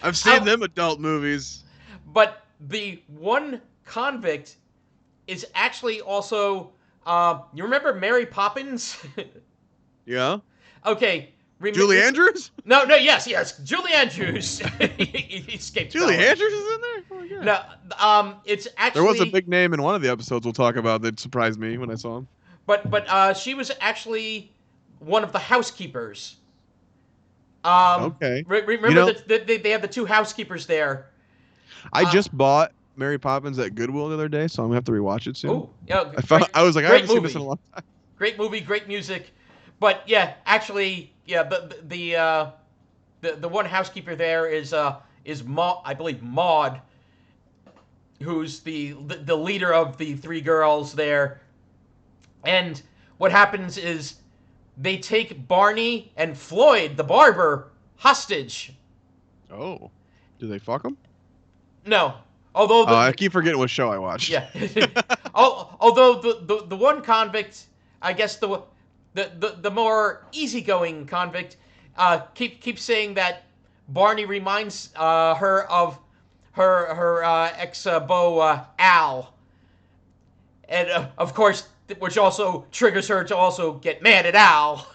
I've seen them adult movies. But the one convict is actually also, you remember Mary Poppins? Yeah. Okay. Julie Andrews? No, yes. Julie Andrews. He escaped. Julie Andrews is in there? Oh my God. No, it's actually... There was a big name in one of the episodes we'll talk about that surprised me when I saw him. But she was actually one of the housekeepers. Okay. Remember that they have the 2 housekeepers there. I just bought Mary Poppins at Goodwill the other day, so I'm gonna have to rewatch it soon. Oh, yeah. I was like, I haven't seen this in a long time. Great movie, great music, but yeah, actually, yeah, the one housekeeper there is I believe Maud, who's the leader of the 3 girls there, and what happens is they take Barney and Floyd, the barber, hostage. Oh, do they fuck him? No. Although I keep forgetting what show I watched. Yeah. Although the one convict, I guess the more easygoing convict, keeps saying that Barney reminds her of her ex-beau Al, and of course, which also triggers her to also get mad at Al.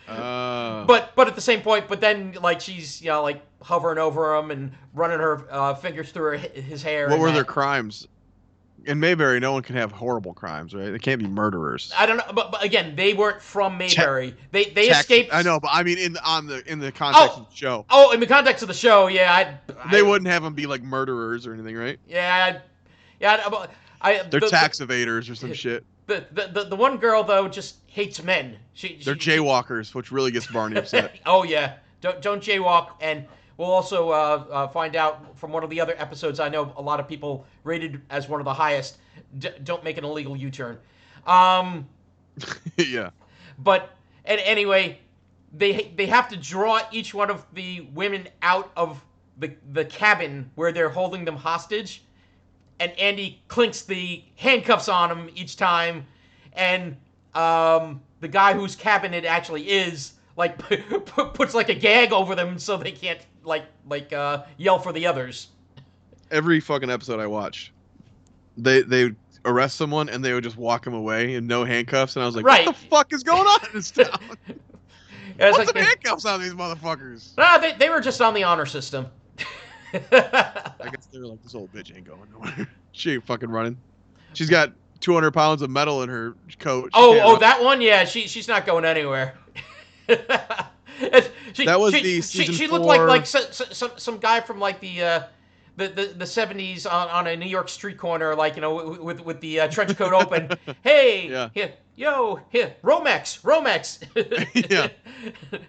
But at the same point, but then like she's like hovering over him and running her fingers through his hair. What were their crimes? In Mayberry, no one can have horrible crimes, right? They can't be murderers. I don't know, but again, they weren't from Mayberry. They escaped. I know, but I mean, in the context of the show. Oh, in the context of the show, yeah. They wouldn't have them be like murderers or anything, right? Yeah. They're tax evaders or some shit. The one girl though just hates men. They're jaywalkers, which really gets Barney upset. Oh yeah, don't jaywalk, and we'll also find out from one of the other episodes. I know a lot of people rated as one of the highest. Don't make an illegal U-turn. Yeah. But anyway, they have to draw each one of the women out of the cabin where they're holding them hostage. And Andy clinks the handcuffs on him each time, and the guy whose cabin it actually is like puts like a gag over them so they can't like yell for the others. Every fucking episode I watch, they arrest someone and they would just walk them away and no handcuffs, and I was like, right. What the fuck is going on in this town? Yeah, what's the handcuffs on these motherfuckers? Nah, they were just on the honor system. I guess they were like, this old bitch ain't going nowhere. She ain't fucking running. She's got 200 pounds of metal in her coat. That one? Yeah, she's not going anywhere. That was the season She 4. looked like some guy from like the 70s on a New York street corner, like, with the trench coat open. Hey, yeah. Here, Romex. Yeah,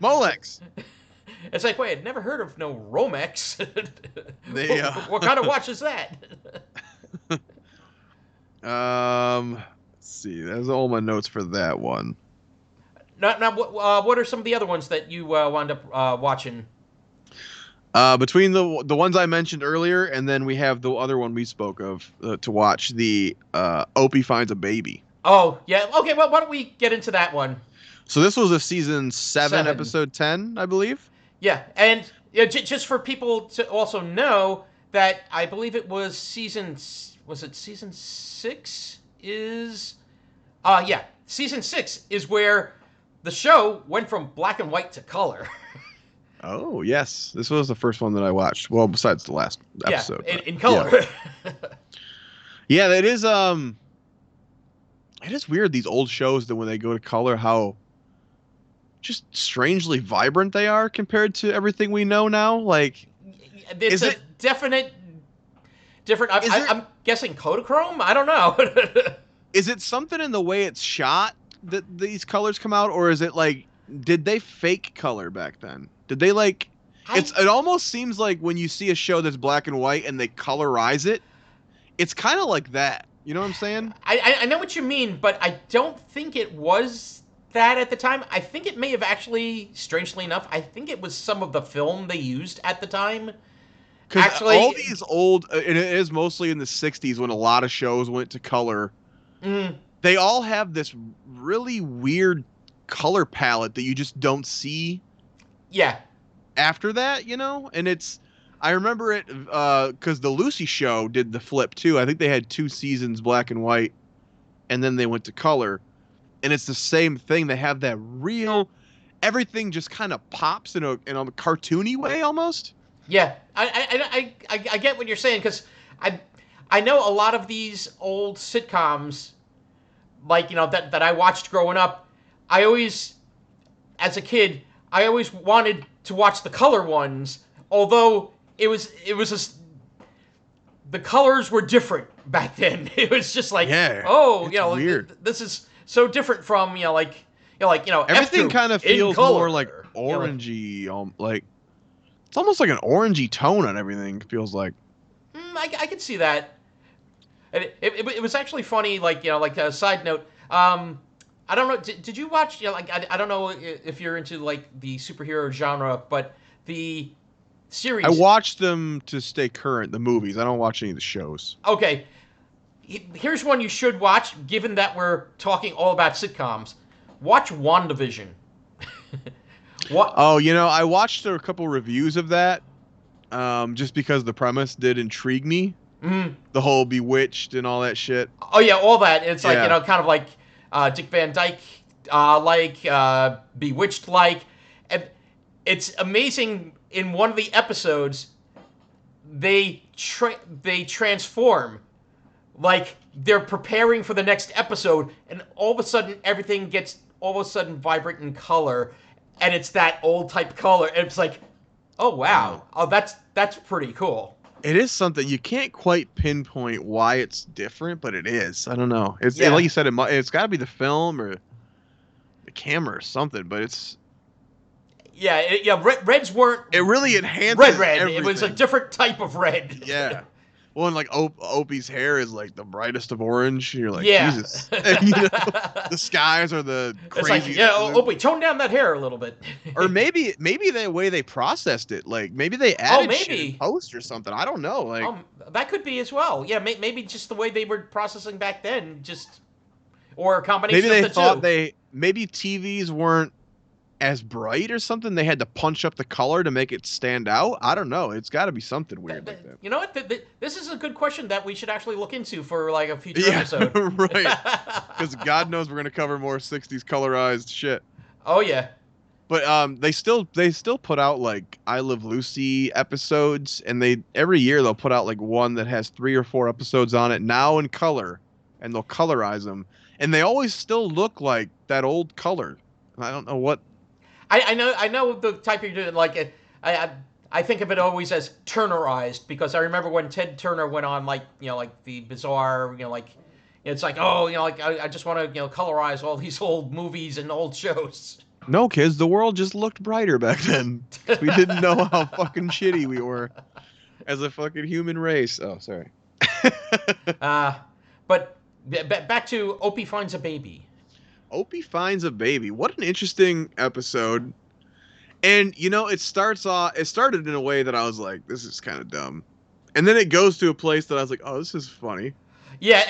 Molex. It's like, wait, I'd never heard of no Romex. They, what kind of watch is that? Let's see. That's all my notes for that one. Now, what are some of the other ones that you wound up watching? Between the ones I mentioned earlier, and then we have the other one we spoke of to watch, the Opie Finds a Baby. Oh, yeah. Okay, well, why don't we get into that one? So this was a season 7, episode 10, I believe. Yeah, and just for people to also know that I believe it was season 6 is... season 6 is where the show went from black and white to color. Oh, yes. This was the first one that I watched. Well, besides the last episode. Yeah, in color. Yeah, it is weird, these old shows, that when they go to color, how just strangely vibrant they are compared to everything we know now. Like, it's definite different. I'm guessing Kodachrome? I don't know. Is it something in the way it's shot that these colors come out, or is it like, did they fake color back then? Did they like? It almost seems like when you see a show that's black and white and they colorize it, it's kind of like that. You know what I'm saying? I know what you mean, but I don't think it was that at the time. I think it may have actually, strangely enough, I think it was some of the film they used at the time. Because all these old, and it is mostly in the 60s when a lot of shows went to color, they all have this really weird color palette that you just don't see. Yeah. After that, and I remember it because the Lucy show did the flip too. I think they had 2 seasons black and white, and then they went to color. And it's the same thing. They have that real, everything just kind of pops in a cartoony way almost. Yeah, I get what you're saying, because I know a lot of these old sitcoms, like, that I watched growing up. I always, as a kid, I always wanted to watch the color ones, although it was just, the colors were different back then. It was just like, weird. This is so different from everything kind of feels more like orangey, like it's almost like an orangey tone on everything. It feels like. I could see that. And it was actually funny, like a side note. I don't know. Did you watch? I don't know if you're into like the superhero genre, but the series. I watch them to stay current. The movies. I don't watch any of the shows. Okay. Here's one you should watch, given that we're talking all about sitcoms. Watch WandaVision. What? Oh, I watched a couple reviews of that. just because the premise did intrigue me. Mm-hmm. The whole bewitched and all that shit. Oh yeah, all that. It's like, kind of like Dick Van Dyke Bewitched and it's amazing. In one of the episodes, they transform, like they're preparing for the next episode, and all of a sudden everything gets vibrant in color, and it's that old type color, and it's like, oh wow, oh that's pretty cool. It is something you can't quite pinpoint why it's different, but it is. I don't know. It's like you said, it's got to be the film or the camera or something. But it's Reds weren't. It really enhanced red. Everything. It was a different type of red. Yeah. Well, and like Opie's hair is like the brightest of orange. You're like, Jesus. The skies are the crazy. It's like, Opie, tone down that hair a little bit. Or maybe the way they processed it, like maybe they added shit in post or something. I don't know. Like that could be as well. Yeah, maybe just the way they were processing back then, or a combination. Maybe of they the thought two. Maybe TVs weren't as bright or something. They had to punch up the color to make it stand out. I don't know. It's got to be something weird like that. You know what? This is a good question that we should actually look into for like a future episode. Right. Because God knows we're gonna cover more '60s colorized shit. Oh yeah. But they still put out like I Love Lucy episodes, and every year they'll put out like one that has 3 or 4 episodes on it now in color, and they'll colorize them, and they always still look like that old color. I don't know what. I know the type you're doing. Like I think of it always as Turnerized, because I remember when Ted Turner went on like the bizarre it's like I just want to colorize all these old movies and old shows. No, kids, the world just looked brighter back then. We didn't know how fucking shitty we were as a fucking human race. Oh, sorry. But back to Opie Finds a Baby. Opie Finds a Baby. What an interesting episode. And, it started in a way that I was like, this is kind of dumb. And then it goes to a place that I was like, oh, this is funny. Yeah,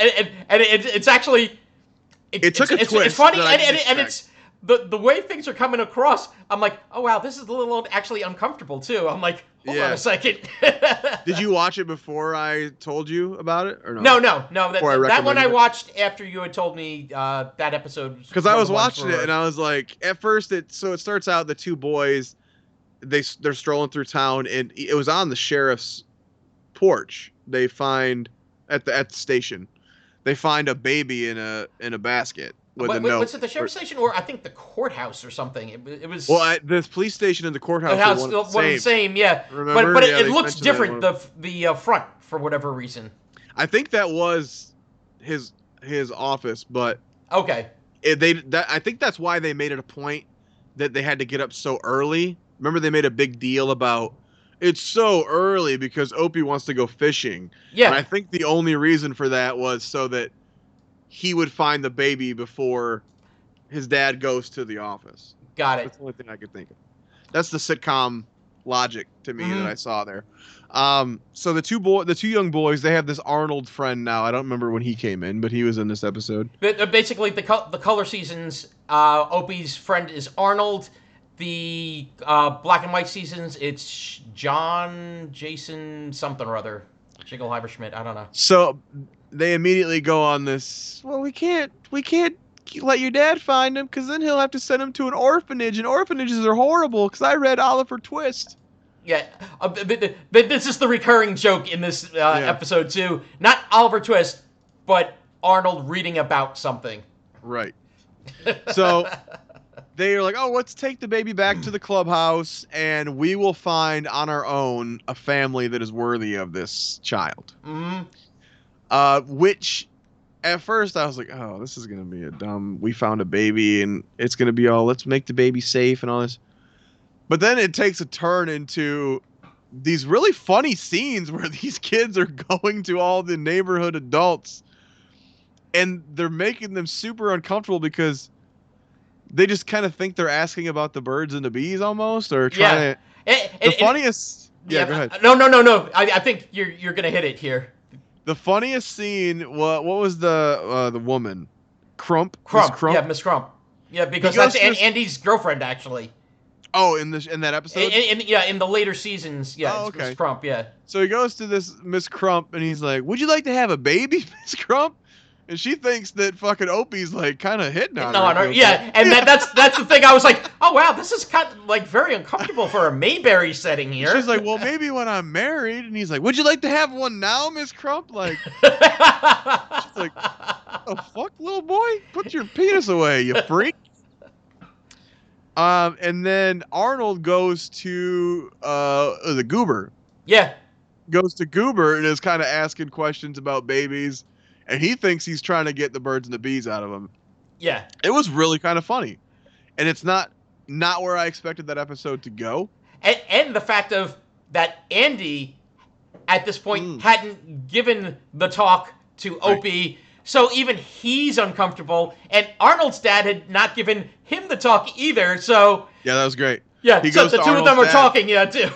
and it's actually... It took a twist. It's funny, and it's... The way things are coming across, I'm like, oh wow, this is a little actually uncomfortable too. I'm like, hold on a second. Did you watch it before I told you about it, or no? No. That one I watched after you had told me that episode. Because I was watching it and I was like, at first it starts out, the two boys, they're strolling through town, and it was on the sheriff's porch. They find at the station, they find a baby in a basket. Was it the sheriff's station, or I think the courthouse or something? It was. Well, the police station and the courthouse are one of the same, yeah. Remember? But it looks different. The front, for whatever reason. I think that was his office, but okay. I think that's why they made it a point that they had to get up so early. Remember, they made a big deal about it's so early because Opie wants to go fishing. Yeah. And I think the only reason for that was so that he would find the baby before his dad goes to the office. Got it. That's the only thing I could think of. That's the sitcom logic to me that I saw there. So the two young boys, they have this Arnold friend now. I don't remember when he came in, but he was in this episode. But basically, the color seasons, Opie's friend is Arnold. The black and white seasons, it's John, Jason, something or other. Jingleheimer Schmidt, I don't know. So they immediately go on this, well, we can't let your dad find him because then he'll have to send him to an orphanage, and orphanages are horrible because I read Oliver Twist. Yeah, this is the recurring joke in this episode too. Not Oliver Twist, but Arnold reading about something. Right. So they are like, oh, let's take the baby back to the clubhouse, and we will find on our own a family that is worthy of this child. Mm-hmm. Which, at first, I was like, oh, this is going to be a dumb, we found a baby, and it's going to be all, let's make the baby safe and all this. But then it takes a turn into these really funny scenes where these kids are going to all the neighborhood adults, and they're making them super uncomfortable because they just kind of think they're asking about the birds and the bees almost, or trying to... The funniest... Yeah, go ahead. No. I think you're going to hit it here. The funniest scene, what was the woman? Crump? Crump. Yeah, Miss Crump. Yeah, because that's Andy's girlfriend, actually. Oh, in that episode? In the later seasons, yeah, oh, it's okay. Miss Crump, yeah. So he goes to this Miss Crump, and he's like, "Would you like to have a baby, Miss Crump?" And she thinks that fucking Opie's like kind of hitting on her. Yeah, and that's the thing. I was like, oh wow, this is kind of like very uncomfortable for a Mayberry setting here. She's like, well, maybe when I'm married. And he's like, would you like to have one now, Miss Crump? Like, she's like, oh fuck, little boy, put your penis away, you freak. And then Arnold goes to the Goober. Yeah. Goes to Goober and is kind of asking questions about babies. And he thinks he's trying to get the birds and the bees out of him. Yeah. It was really kind of funny. And it's not where I expected that episode to go. And the fact of that Andy, at this point, hadn't given the talk to Opie. Right. So even he's uncomfortable. And Arnold's dad had not given him the talk either. So... Yeah, that was great. Yeah, so the two of them are talking, yeah, too.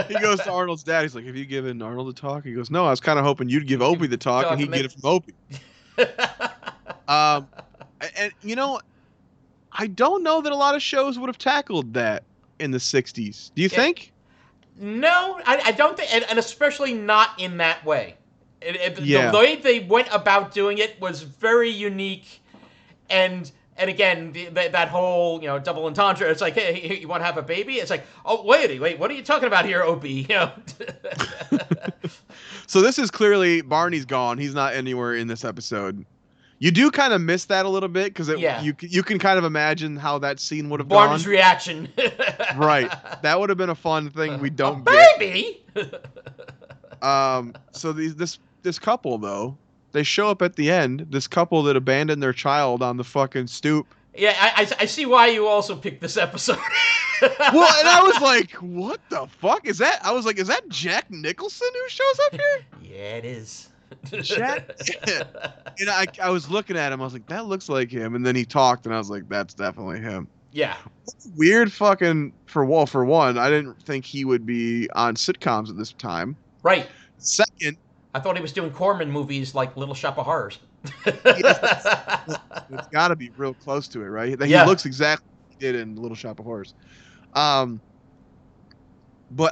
He goes to Arnold's dad. He's like, have you given Arnold the talk? He goes, no, I was kind of hoping you'd give Opie the talk and he'd get it from Opie. And, you know, I don't know that a lot of shows would have tackled that in the 60s. Do you think? No, I don't think, and especially not in that way. Yeah. The way they went about doing it was very unique, and again, that whole, you know, double entendre. It's like, hey, you want to have a baby? It's like, oh, wait, what are you talking about here, Opie? You know. So this is clearly Barney's gone. He's not anywhere in this episode. You do kind of miss that a little bit because you can kind of imagine how that scene would have gone. Barney's reaction. Right. That would have been a fun thing we don't get. Baby. So this couple though. They show up at the end, this couple that abandoned their child on the fucking stoop. Yeah, I see why you also picked this episode. Well, and I was like, what the fuck is that? I was like, is that Jack Nicholson who shows up here? Yeah, it is. Jack? And I was looking at him, I was like, that looks like him. And then he talked, and I was like, that's definitely him. Yeah. Weird fucking, for one, I didn't think he would be on sitcoms at this time. Right. Second, I thought he was doing Corman movies like Little Shop of Horrors. It's got to be real close to it, right? He looks exactly like he did in Little Shop of Horrors. But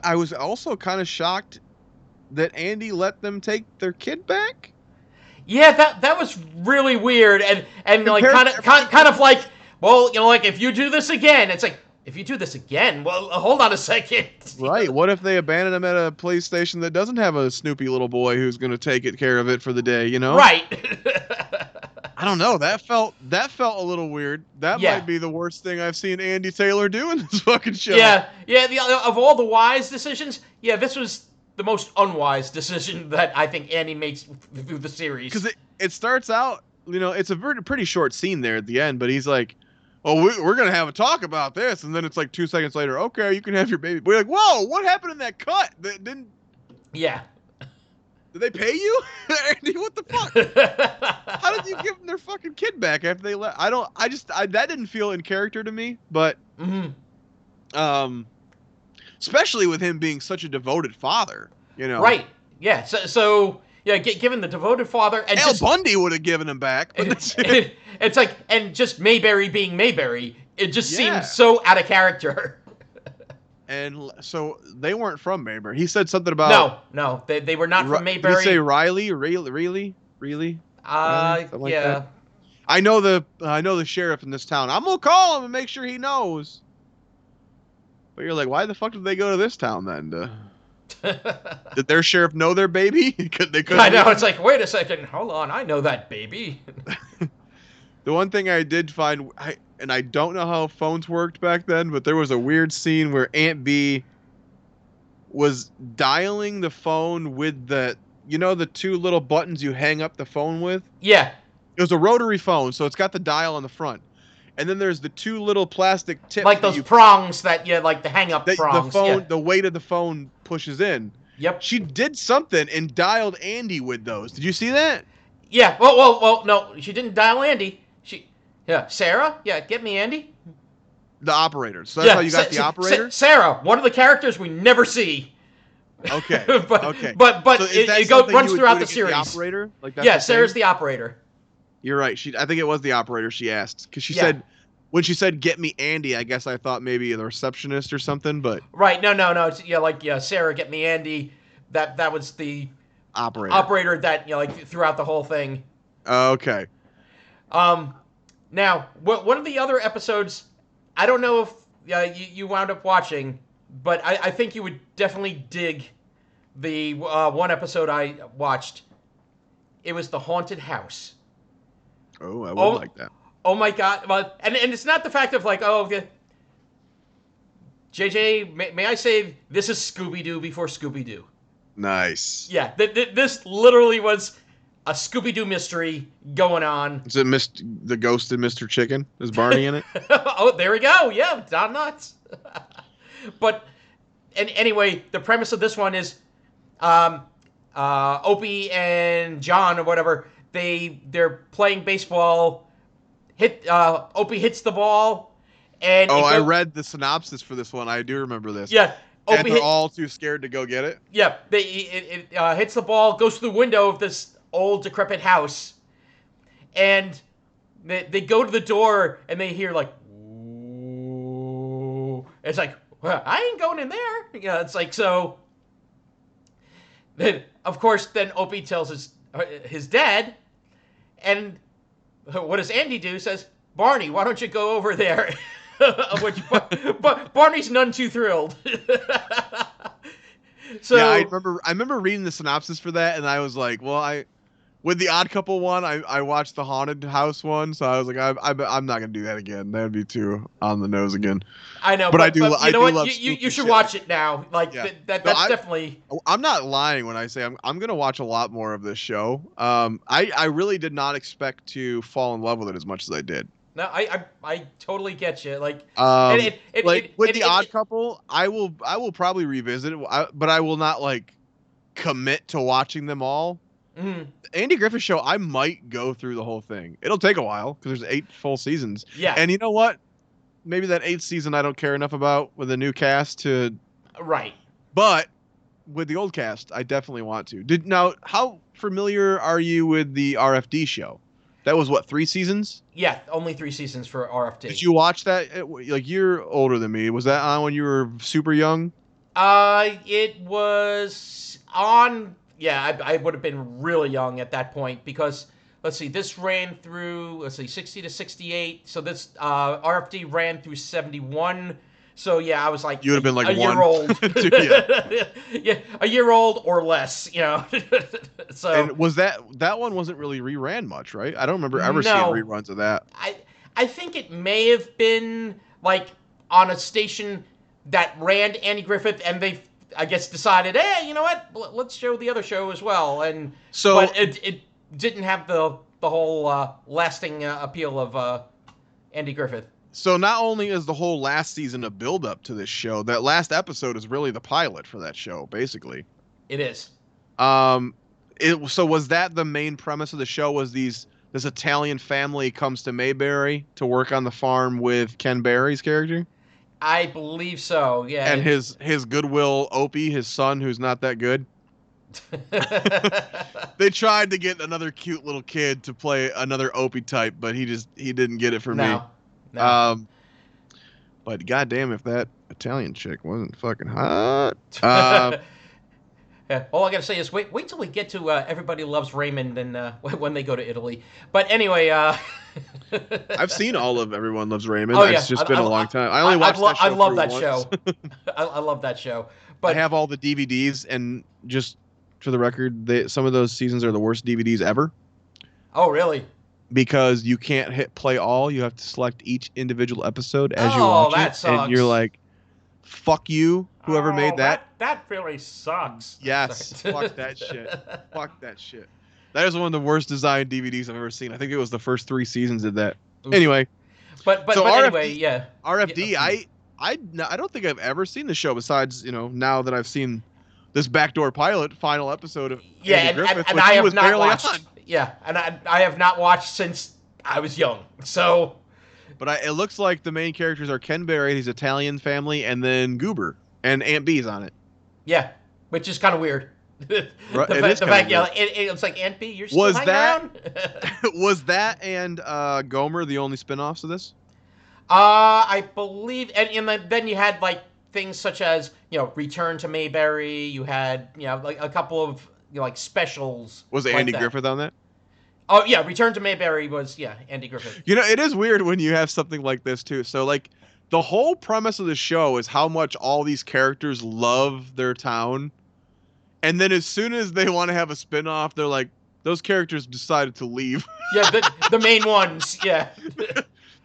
I was also kind of shocked that Andy let them take their kid back. Yeah, that was really weird, and like kind of like, well, you know, like if you do this again, it's like, if you do this again, well, hold on a second. Right. What if they abandon him at a police station that doesn't have a Snoopy little boy who's going to take care of it for the day, you know? Right. I don't know. That felt a little weird. That might be the worst thing I've seen Andy Taylor do in this fucking show. Yeah. Of all the wise decisions, this was the most unwise decision that I think Andy makes through the series. Because it starts out, you know, it's a pretty short scene there at the end, but he's like, oh, we're going to have a talk about this. And then it's like 2 seconds later, okay, you can have your baby. We're like, whoa, what happened in that cut? That didn't... Yeah. Did they pay you? Andy, what the fuck? How did you give them their fucking kid back after they left? That didn't feel in character to me, but... Mm-hmm. Especially with him being such a devoted father, you know? Right. Yeah. So given the devoted father... and Al Bundy would have given him back. But it's like, and just Mayberry being Mayberry, it just seems so out of character. And so they weren't from Mayberry. He said something about... No, they were not from Mayberry. Did he say Riley? Really? Yeah. Like that? I know the sheriff in this town. I'm gonna call him and make sure he knows. But you're like, why the fuck did they go to this town then? Did their sheriff know their baby? They couldn't. I know. It's like, wait a second, hold on, I know that baby. The one thing I did find, and I don't know how phones worked back then, but there was a weird scene where Aunt B was dialing the phone with the two little buttons you hang up the phone with? Yeah. It was a rotary phone, so it's got the dial on the front. And then there's the two little plastic tips. Like those prongs that like the hang-up prongs. The weight of the phone pushes in. Yep. She did something and dialed Andy with those. Did you see that? Yeah. Well, no, she didn't dial Andy. Sarah? Yeah, get me Andy. The operator. So that's how you got the operator? Sarah, one of the characters we never see. Okay. But so it runs throughout the series. The operator? Sarah's the operator. You're right. I think it was the operator she asked. Because she said, when she said "Get me Andy," I guess I thought maybe the receptionist or something, but right. No. It's, Sarah, get me Andy. That was the operator that throughout the whole thing. Okay. Now, one of the other episodes, I don't know if you wound up watching, but I think you would definitely dig the one episode I watched. It was the haunted house. Oh, I would like that. Oh my God! Well, and it's not the fact of JJ, may I say this is Scooby-Doo before Scooby-Doo? Nice. Yeah, this literally was a Scooby-Doo mystery going on. Is it the ghosted Mr. Chicken? Is Barney in it? Oh, there we go. Yeah, Don Knotts. But anyway, the premise of this one is Opie and John or whatever, they're playing baseball. Opie hits the ball, and I read the synopsis for this one. I do remember this. Yeah, and they're all too scared to go get it. Yeah, it hits the ball, goes through the window of this old decrepit house, and they go to the door and they hear ooh. It's like, well, I ain't going in there. It's like so. Then of course, Opie tells his dad, and what does Andy do? Says, Barney, why don't you go over there? Which Barney's none too thrilled. So yeah, I remember reading the synopsis for that, and I was like, well, with the Odd Couple one, I watched the haunted house one, so I was like, I'm not gonna do that again. That would be too on the nose again. I know, but I do. You know love you should watch it now. That's definitely. I'm not lying when I say I'm gonna watch a lot more of this show. I really did not expect to fall in love with it as much as I did. No, I totally get you. With the Odd Couple, I will probably revisit it, but I will not commit to watching them all. Mm-hmm. Andy Griffith Show, I might go through the whole thing. It'll take a while because there's 8 full seasons. Yeah, and you know what? Maybe that 8th season I don't care enough about with a new cast to. Right. But with the old cast, I definitely want to. Now, how familiar are you with the RFD show? That was what, 3 seasons? Yeah, only 3 seasons for RFD. Did you watch that? You're older than me. Was that on when you were super young? It was on. Yeah, I would have been really young at that point because let's see, this ran through 60 to 68. So this RFD ran through 71. So yeah, I was like you would have been like a year old. Yeah, a year old or less, So and was that one wasn't really reran much, right? I don't remember ever seeing reruns of that. I think it may have been on a station that ran Andy Griffith, and they I guess decided, hey, you know what? Let's show the other show as well. And so, but it didn't have the whole lasting appeal of Andy Griffith. So not only is the whole last season a build-up to this show, that last episode is really the pilot for that show, basically. It is. So was that the main premise of the show? Was this Italian family comes to Mayberry to work on the farm with Ken Barry's character? I believe so. Yeah. And his Goodwill Opie, his son, who's not that good. They tried to get another cute little kid to play another Opie type, but he didn't get it for me. No. But goddamn, if that Italian chick wasn't fucking hot. Yeah, all I gotta say is wait till we get to Everybody Loves Raymond and when they go to Italy. But anyway, I've seen all of Everyone Loves Raymond. Oh, yeah. It's just been a long time. I only watched that show. I love that once. show. I love that show. But I have all the DVDs, and just for the record, some of those seasons are the worst DVDs ever. Oh, really? Because you can't hit play all. You have to select each individual episode as you watch that it. Sucks. And you're like, fuck you, whoever made that. That really sucks. Yes, fuck that shit. Fuck that shit. That is one of the worst designed DVDs I've ever seen. I think it was the first 3 seasons did that. Oof. Anyway. But anyway, yeah. RFD, I don't think I've ever seen the show besides, now that I've seen this backdoor pilot final episode of Andy Griffith, and I have not watched. On. Yeah, and I have not watched since I was young. So, but it looks like the main characters are Ken Barry, his Italian family, and then Goober, and Aunt B's on it. Yeah, which is kind of weird. The fact, it's like Aunt B, you're still hanging around? Was that and Gomer the only spinoffs of this? I believe, and then you had like things such as Return to Mayberry. You had like a couple of like specials. Was like Andy that. Griffith on that? Oh yeah, Return to Mayberry was Andy Griffith. It is weird when you have something like this too. So like the whole premise of the show is how much all these characters love their town, and then as soon as they want to have a spin-off, they're like, those characters decided to leave. Yeah, the main ones. Yeah.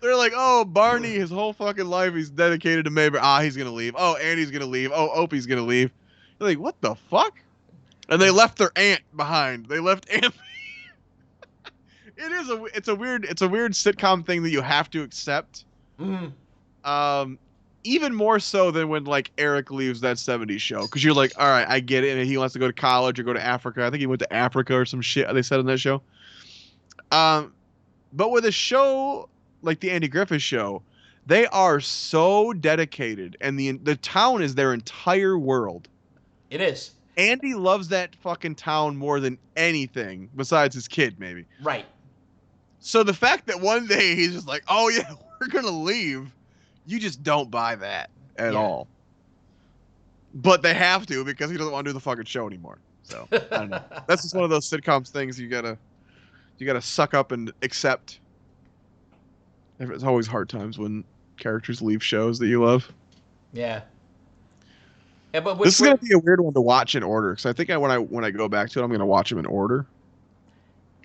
They're like, oh, Barney, his whole fucking life he's dedicated to Mayberry. He's gonna leave. Oh, Andy's gonna leave. Oh, Opie's gonna leave. You're like, what the fuck? And they left their aunt behind. They left Aunt. It's a weird sitcom thing that you have to accept. Mm-hmm. Even more so than when like Eric leaves that 70s show, because you're like, all right, I get it, and he wants to go to college or go to Africa. I think he went to Africa or some shit they said on that show. But with a show like the Andy Griffith Show, they are so dedicated, and the town is their entire world. It is. Andy loves that fucking town more than anything besides his kid, maybe. Right. So the fact that one day he's just like, oh yeah, we're gonna leave, you just don't buy that at all. But they have to, because he doesn't want to do the fucking show anymore. So I don't know. That's just one of those sitcoms things you gotta suck up and accept. It's always hard times when characters leave shows that you love. Yeah. Yeah, but this is gonna be a weird one to watch in order, because I think when I go back to it, I'm gonna watch them in order.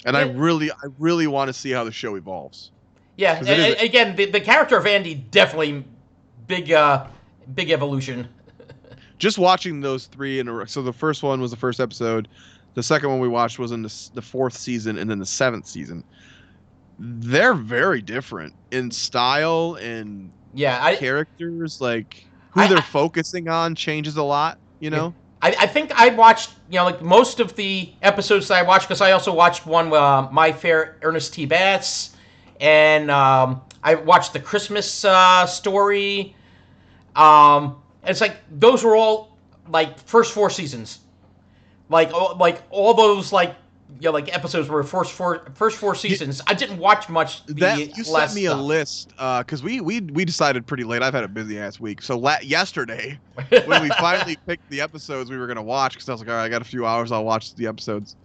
And I really want to see how the show evolves. Yeah, again, the character of Andy definitely big evolution. Just watching those three in a row. So the first one was the first episode. The second one we watched was in the fourth season, and then the seventh season. They're very different in style and characters. Like who they're focusing on changes a lot. I think I watched like most of the episodes that I watched, because I also watched one with My Fair Ernest T. Bass, and I watched the Christmas Story. It's like those were all like first four seasons, like all those like episodes were first four seasons. I didn't watch much. You sent me a list because we decided pretty late. I've had a busy ass week, so yesterday when we finally picked the episodes we were gonna watch, because I was like, all right, I got a few hours, I'll watch the episodes.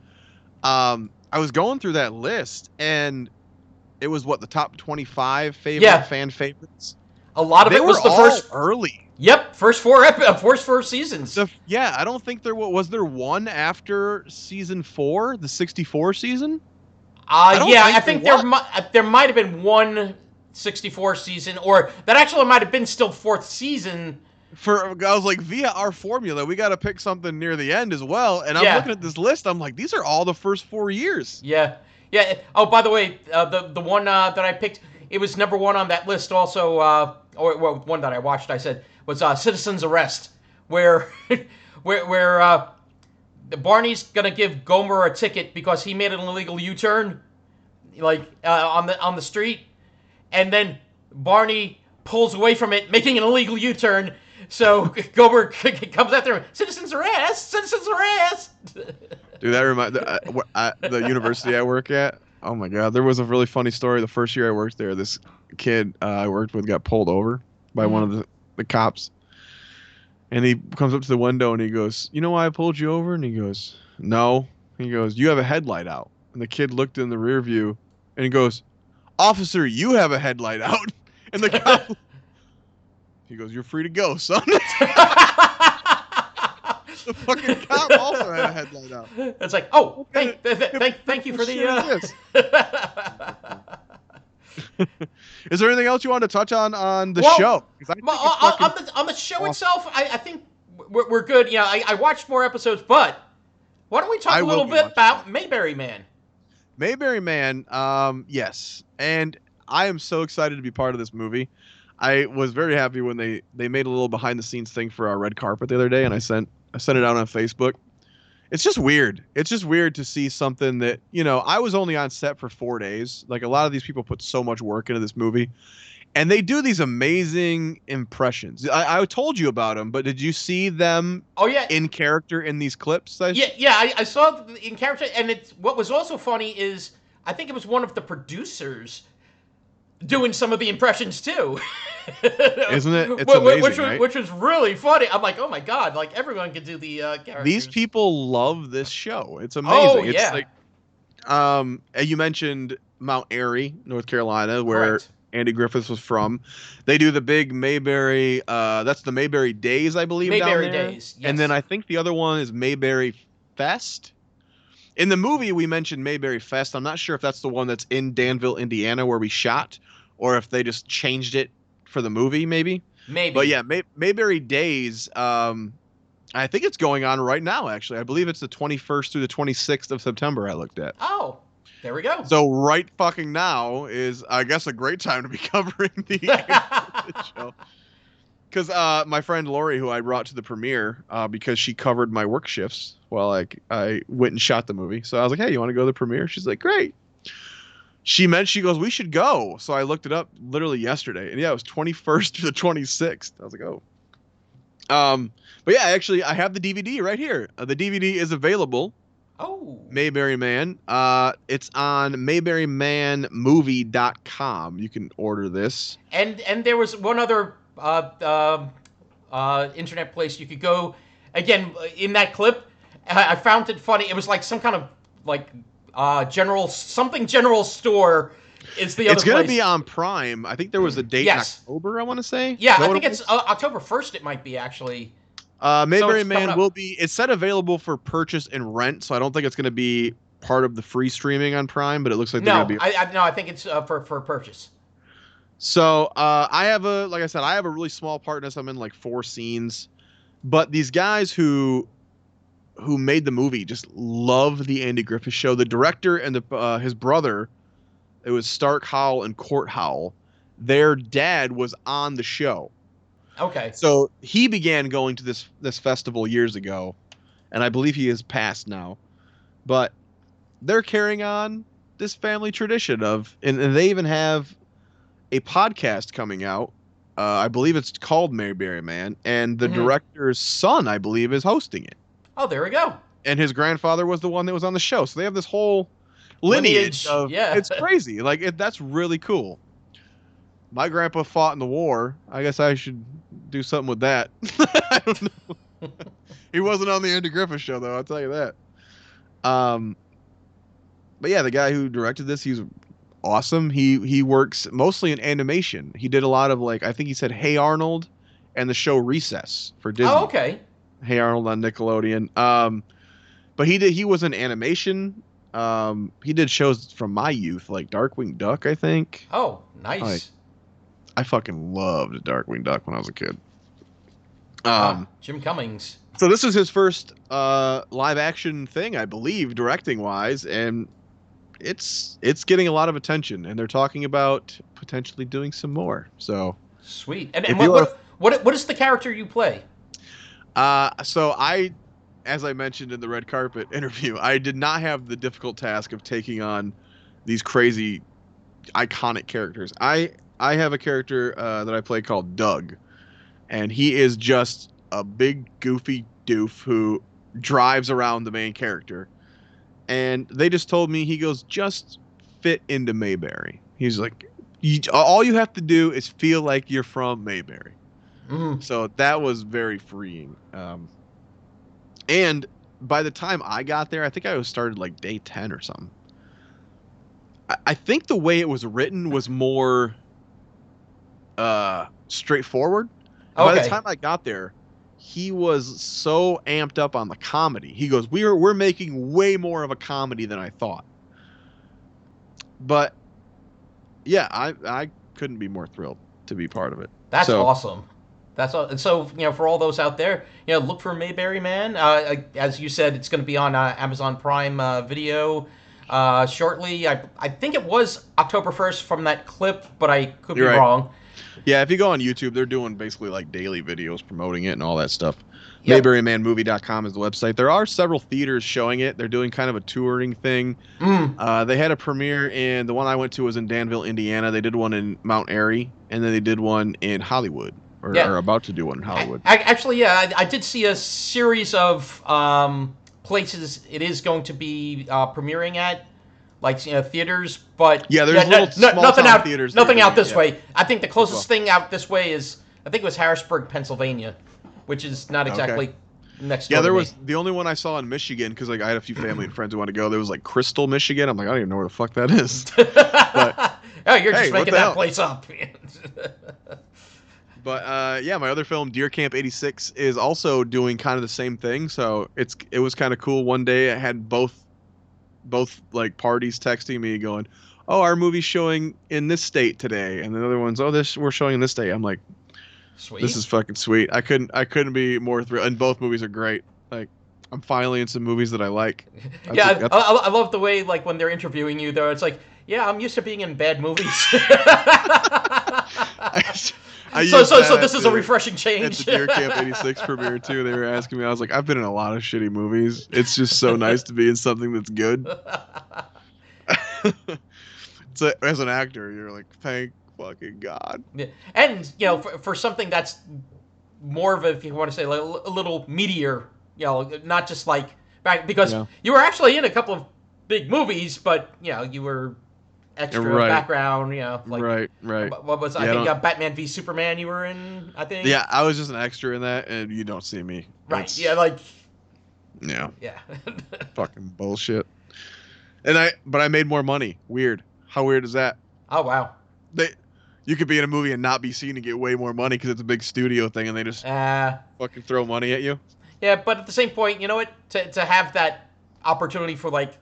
I was going through that list, and it was the top 25 fan favorites. A lot of it was the first early. Yep, first four seasons. I don't think there was there one after season 4, the 64 season. I think there might have been one 64 season, or that actually might have been still fourth season. I was like, via our formula, we got to pick something near the end as well. And I'm looking at this list, I'm like, these are all the first 4 years. Yeah. Oh, by the way, the one that I picked, it was number one on that list. Also, one that I watched, I said, was Citizen's Arrest, where Barney's gonna give Gomer a ticket because he made an illegal U-turn, like on the street, and then Barney pulls away from it, making an illegal U-turn. So Gomer comes after him. Citizen's Arrest! Citizen's Arrest! Dude, that reminds the university I work at. Oh my god, there was a really funny story. The first year I worked there, this kid I worked with got pulled over by one of the cops, and he comes up to the window and he goes, "You know why I pulled you over?" And he goes, "No." He goes, "You have a headlight out." And the kid looked in the rear view and he goes, "Officer, you have a headlight out." And the cop, he goes, "You're free to go, son." The fucking cop also had a headlight out. It's like, oh, thank you for the. Is there anything else you want to touch on the show? On the show itself, I think we're good. I watched more episodes, but why don't we talk a little bit about Mayberry Man? Mayberry Man, yes. And I am so excited to be part of this movie. I was very happy when they made a little behind the scenes thing for our red carpet the other day, and I sent it out on Facebook. It's just weird. It's just weird to see something that, I was only on set for 4 days. Like, a lot of these people put so much work into this movie, and they do these amazing impressions. I told you about them, but did you see them in character in these clips? I saw in character, and what was also funny is I think it was one of the producers doing some of the impressions too. Isn't it? It's amazing, right? Which was really funny. I'm like, oh my god, like everyone can do the characters. These people love this show. It's amazing. Oh, yeah. It's like, you mentioned Mount Airy, North Carolina, where Correct. Andy Griffith was from. They do the big Mayberry. That's the Mayberry Days, I believe. Mayberry down there. Days, yes. And then I think the other one is Mayberry Fest. In the movie, we mentioned Mayberry Fest. I'm not sure if that's the one that's in Danville, Indiana, where we shot, or if they just changed it for the movie, maybe. Maybe. But yeah, Mayberry Days. I think it's going on right now. Actually, I believe it's the 21st through the 26th of September. I looked at. Oh, there we go. So right fucking now is, I guess, a great time to be covering the show. Because my friend Lori, who I brought to the premiere, because she covered my work shifts while I went and shot the movie. So I was like, hey, you want to go to the premiere? She's like, great. She goes, we should go. So I looked it up literally yesterday. And yeah, it was 21st to the 26th. I was like, oh. But yeah, actually, I have the DVD right here. The DVD is available. Oh. Mayberry Man. It's on mayberrymanmovie.com. You can order this. And there was one other internet place you could go. Again, in that clip, I found it funny. It was like some kind of like general store. Is the other It's going to place. be on Prime. I think there was a date in October, I want to say. Yeah, I think it's October 1st it might be, actually. Mayberry Man will be... It's set available for purchase and rent, so I don't think it's going to be part of the free streaming on Prime, but it looks like they're going to be... I think it's for purchase. So, like I said, I have a really small part in this. I'm in like 4 scenes. But these guys who made the movie just love the Andy Griffith Show. The director and his brother... It was Stark Howell and Court Howell. Their dad was on the show. Okay. So he began going to this festival years ago, and I believe he has passed now. But they're carrying on this family tradition of, and they even have a podcast coming out. I believe it's called Mayberry Man, and the director's son, I believe, is hosting it. Oh, there we go. And his grandfather was the one that was on the show. So they have this whole lineage of, it's crazy. Like that's really cool. My grandpa fought in the war. I guess I should do something with that. I don't know. He wasn't on the Andy Griffith Show though, I'll tell you that. But yeah, the guy who directed this, he's awesome. He works mostly in animation. He did a lot of I think he said Hey Arnold and the show Recess for Disney. Oh, okay. Hey Arnold on Nickelodeon. But he was in animation. He did shows from my youth, like Darkwing Duck, I think. Oh, nice. I fucking loved Darkwing Duck when I was a kid. Jim Cummings. So this is his first live action thing, I believe, directing wise, and it's getting a lot of attention, and they're talking about potentially doing some more. So sweet. And what is the character you play? So as I mentioned in the red carpet interview, I did not have the difficult task of taking on these crazy, iconic characters. I have a character that I play called Doug, and he is just a big, goofy doof who drives around the main character. And they just told me, he goes, just fit into Mayberry. He's like, all you have to do is feel like you're from Mayberry. Mm. So that was very freeing. And by the time I got there, I think I was started like day 10 or something. I think the way it was written was more straightforward. Okay. By the time I got there, he was so amped up on the comedy. He goes, we're making way more of a comedy than I thought. But yeah, I couldn't be more thrilled to be part of it. That's awesome. That's all. And so, for all those out there, look for Mayberry Man. As you said, it's going to be on Amazon Prime Video shortly. I think it was October 1st from that clip, but I could be wrong. Yeah, if you go on YouTube, they're doing basically like daily videos promoting it and all that stuff. Yep. Mayberrymanmovie.com is the website. There are several theaters showing it. They're doing kind of a touring thing. They had a premiere the one I went to was in Danville, Indiana. They did one in Mount Airy, and then they did one in Hollywood. Or are about to do one in Hollywood. Actually, I did see a series of places it is going to be premiering at. like theaters, but yeah, there's little small nothing out theaters. Nothing out this way. I think the closest thing out this way is I think it was Harrisburg, Pennsylvania, which is not exactly next door. Yeah, there to was me. the only one I saw in Michigan because like I had a few family and friends who wanted to go. There was like Crystal, Michigan. I'm like, I don't even know where the fuck that is. But, oh, you're just making that place up. But yeah, my other film, Deer Camp '86, is also doing kind of the same thing. So it was kind of cool. One day I had both like parties texting me going, "Oh, our movie's showing in this state today," and the other one's, "Oh, we're showing in this state." I'm like, sweet. This is fucking sweet. I couldn't be more thrilled. And both movies are great. Like I'm finally in some movies that I like. I love the way like when they're interviewing you though. It's like, yeah, I'm used to being in bad movies. So this is a refreshing change. At the Deer Camp '86 premiere too, they were asking me. I was like, I've been in a lot of shitty movies. It's just so nice to be in something that's good. So as an actor, you're like, thank fucking God. Yeah. And for something that's more of a, if you want to say, like a little meatier, not just like back because you were actually in a couple of big movies, but you were extra background, like right. What was I think Batman v Superman you were in, I think. Yeah, I was just an extra in that, and you don't see me. Right. It's, Yeah. Fucking bullshit. But I made more money. Weird. How weird is that? Oh wow. You could be in a movie and not be seen and get way more money because it's a big studio thing, and they just fucking throw money at you. Yeah, but at the same point, you know what? To have that opportunity for like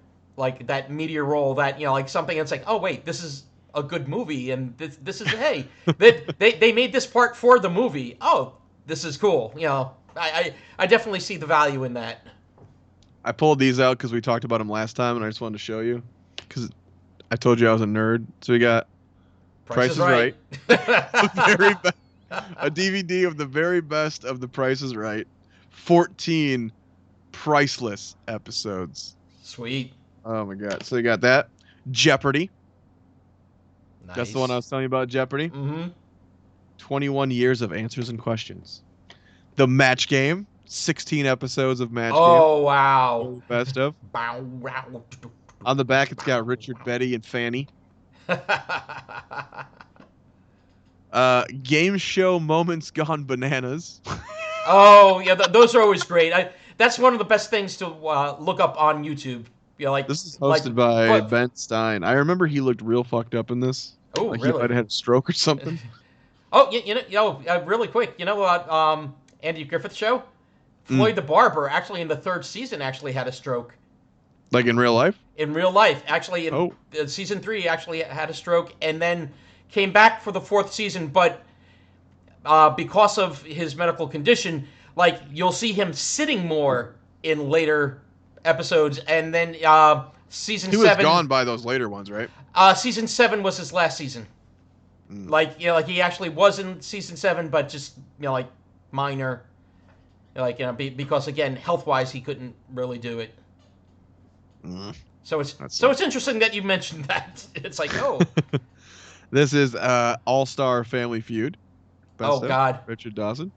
that meteor role, that like something that's like, oh wait, this is a good movie, and this is hey, they made this part for the movie. Oh, this is cool. I definitely see the value in that. I pulled these out because we talked about them last time, and I just wanted to show you because I told you I was a nerd. So we got Price is Right. A DVD of the very best of The Price is Right. 14 priceless episodes. Sweet. Oh my God. So you got that. Jeopardy. Nice. That's the one I was telling you about, Jeopardy. Mm-hmm. 21 years of answers and questions. The Match Game. 16 episodes of Match Game. Oh, wow. Best of. On the back, it's got Richard, Betty, and Fanny. Game show moments gone bananas. Oh, yeah, those are always great. That's one of the best things to look up on YouTube. This is hosted by Ben Stein. I remember he looked real fucked up in this. Oh, like really? He might have had a stroke or something. Oh, really quick. You know what? Andy Griffith Show. Floyd the Barber, actually in the third season, actually had a stroke. Like in real life? In real life, actually, in season 3, actually had a stroke, and then came back for the 4th season. But because of his medical condition, like you'll see him sitting more in later episodes, and then season 7. He was gone by those later ones, right? Season 7 was his last season. Like like he actually was in season 7, but just like minor, because again, health-wise, he couldn't really do it. So it's interesting that you mentioned that. It's like, oh. This is All-Star Family Feud. Oh, God. Richard Dawson.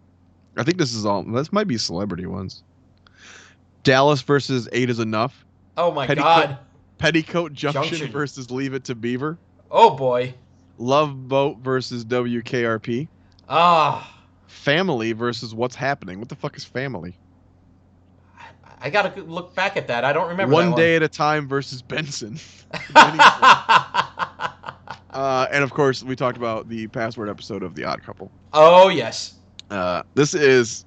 I think this might be celebrity ones. Dallas versus 8 is Enough. Oh, my God. Petticoat Junction versus Leave It to Beaver. Oh, boy. Love Boat versus WKRP. Family versus What's Happening. What the fuck is Family? I gotta look back at that. I don't remember. One Day at a Time versus Benson. And of course, we talked about the Password episode of The Odd Couple. Oh yes. This is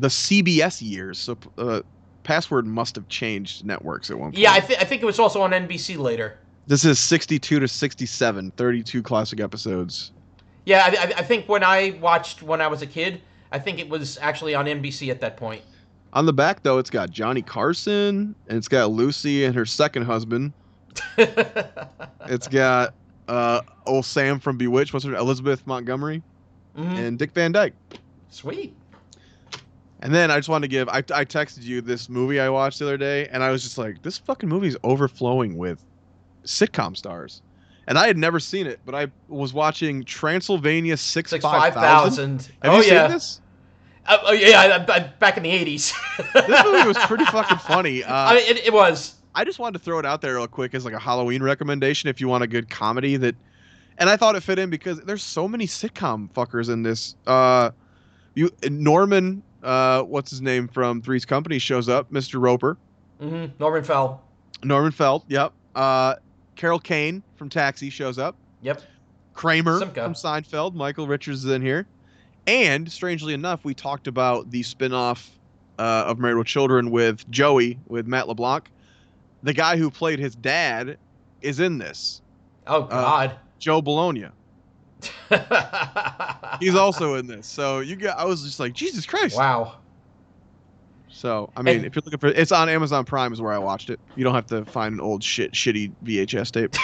the CBS years, so Password must have changed networks at one point. Yeah, I think it was also on NBC later. This is 62 to 67, 32 classic episodes. Yeah, I think when I watched when I was a kid, I think it was actually on NBC at that point. On the back, though, it's got Johnny Carson, and it's got Lucy and her second husband. It's got old Sam from Bewitched, what's her name? Elizabeth Montgomery, and Dick Van Dyke. Sweet. And then I just wanted to give, I texted you this movie I watched the other day, and I was just like, this fucking movie is overflowing with sitcom stars. And I had never seen it, but I was watching Transylvania 65000. Have you seen this? Yeah, back in the 80s. This movie was pretty fucking funny. It was. I just wanted to throw it out there real quick as like a Halloween recommendation if you want a good comedy that. And I thought it fit in because there's so many sitcom fuckers in this. Norman, what's his name from Three's Company shows up, Mr. Roper. Mm-hmm. Norman Fell. Norman Felt, yep. Carol Kane from Taxi shows up. Yep. Kramer Simca from Seinfeld. Michael Richards is in here. And strangely enough, we talked about the spinoff of Married with Children with Joey, with Matt LeBlanc. The guy who played his dad is in this. Oh, God. Joe Bologna. He's also in this. So I was just like, Jesus Christ. Wow. So, I mean, if you're looking for it's on Amazon Prime is where I watched it. You don't have to find an old shitty VHS tape.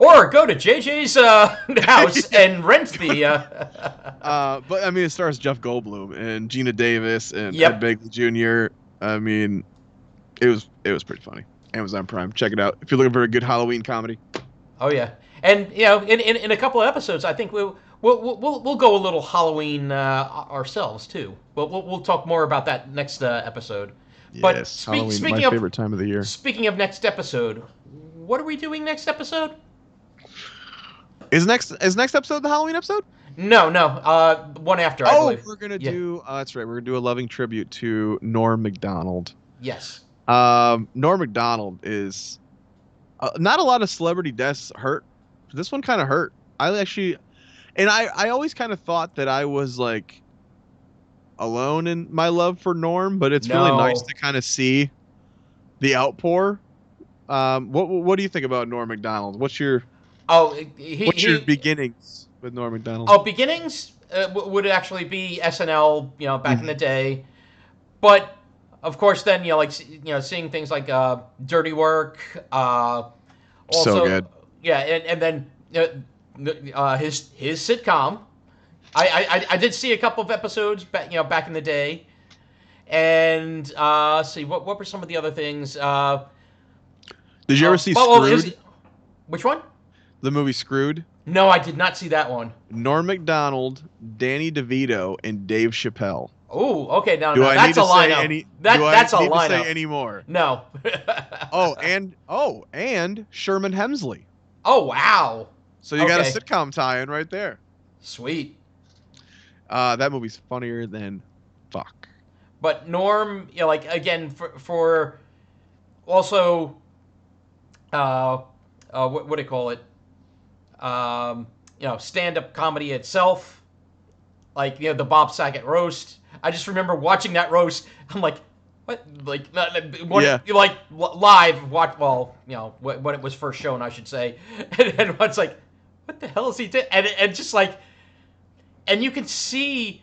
Or go to JJ's house and rent the... But, I mean, it stars Jeff Goldblum and Gina Davis and Ed Begley Jr. I mean, it was pretty funny. Amazon Prime. Check it out if you're looking for a good Halloween comedy. Oh, yeah. And, you know, in a couple of episodes, I think we'll go a little Halloween ourselves, too. We'll talk more about that next episode. Yes, but Halloween, my favorite time of the year. Speaking of next episode, what are we doing next episode? Is next episode the Halloween episode? No. One after, I believe. We're going to do... that's right. We're going to do a loving tribute to Norm Macdonald. Yes. Norm Macdonald is... not a lot of celebrity deaths hurt. This one kind of hurt. I always kind of thought that I was like alone in my love for Norm, but it's really nice to kind of see the outpour. What do you think about Norm Macdonald? What's your beginnings with Norm Macdonald? Oh, beginnings would actually be SNL, you know, back in the day, but of course then seeing things like Dirty Work, also, so good. Yeah, and then his sitcom. I did see a couple of episodes back in the day, and see what were some of the other things. Did you ever see Screwed? Which one? The movie Screwed? No, I did not see that one. Norm Macdonald, Danny DeVito, and Dave Chappelle. Oh, okay. Now that's a lineup. That's a lineup. Do I need to say any more? No. and Sherman Hemsley. Oh, wow. So you got a sitcom tie-in right there. Sweet. That movie's funnier than fuck. But Norm, again, for also, what do you call it? Stand-up comedy itself. Like, the Bob Saget roast. I just remember watching that roast. I'm like, what? Like, live, watch, when it was first shown, I should say. And it's like, what the hell is he doing? And just like, and you can see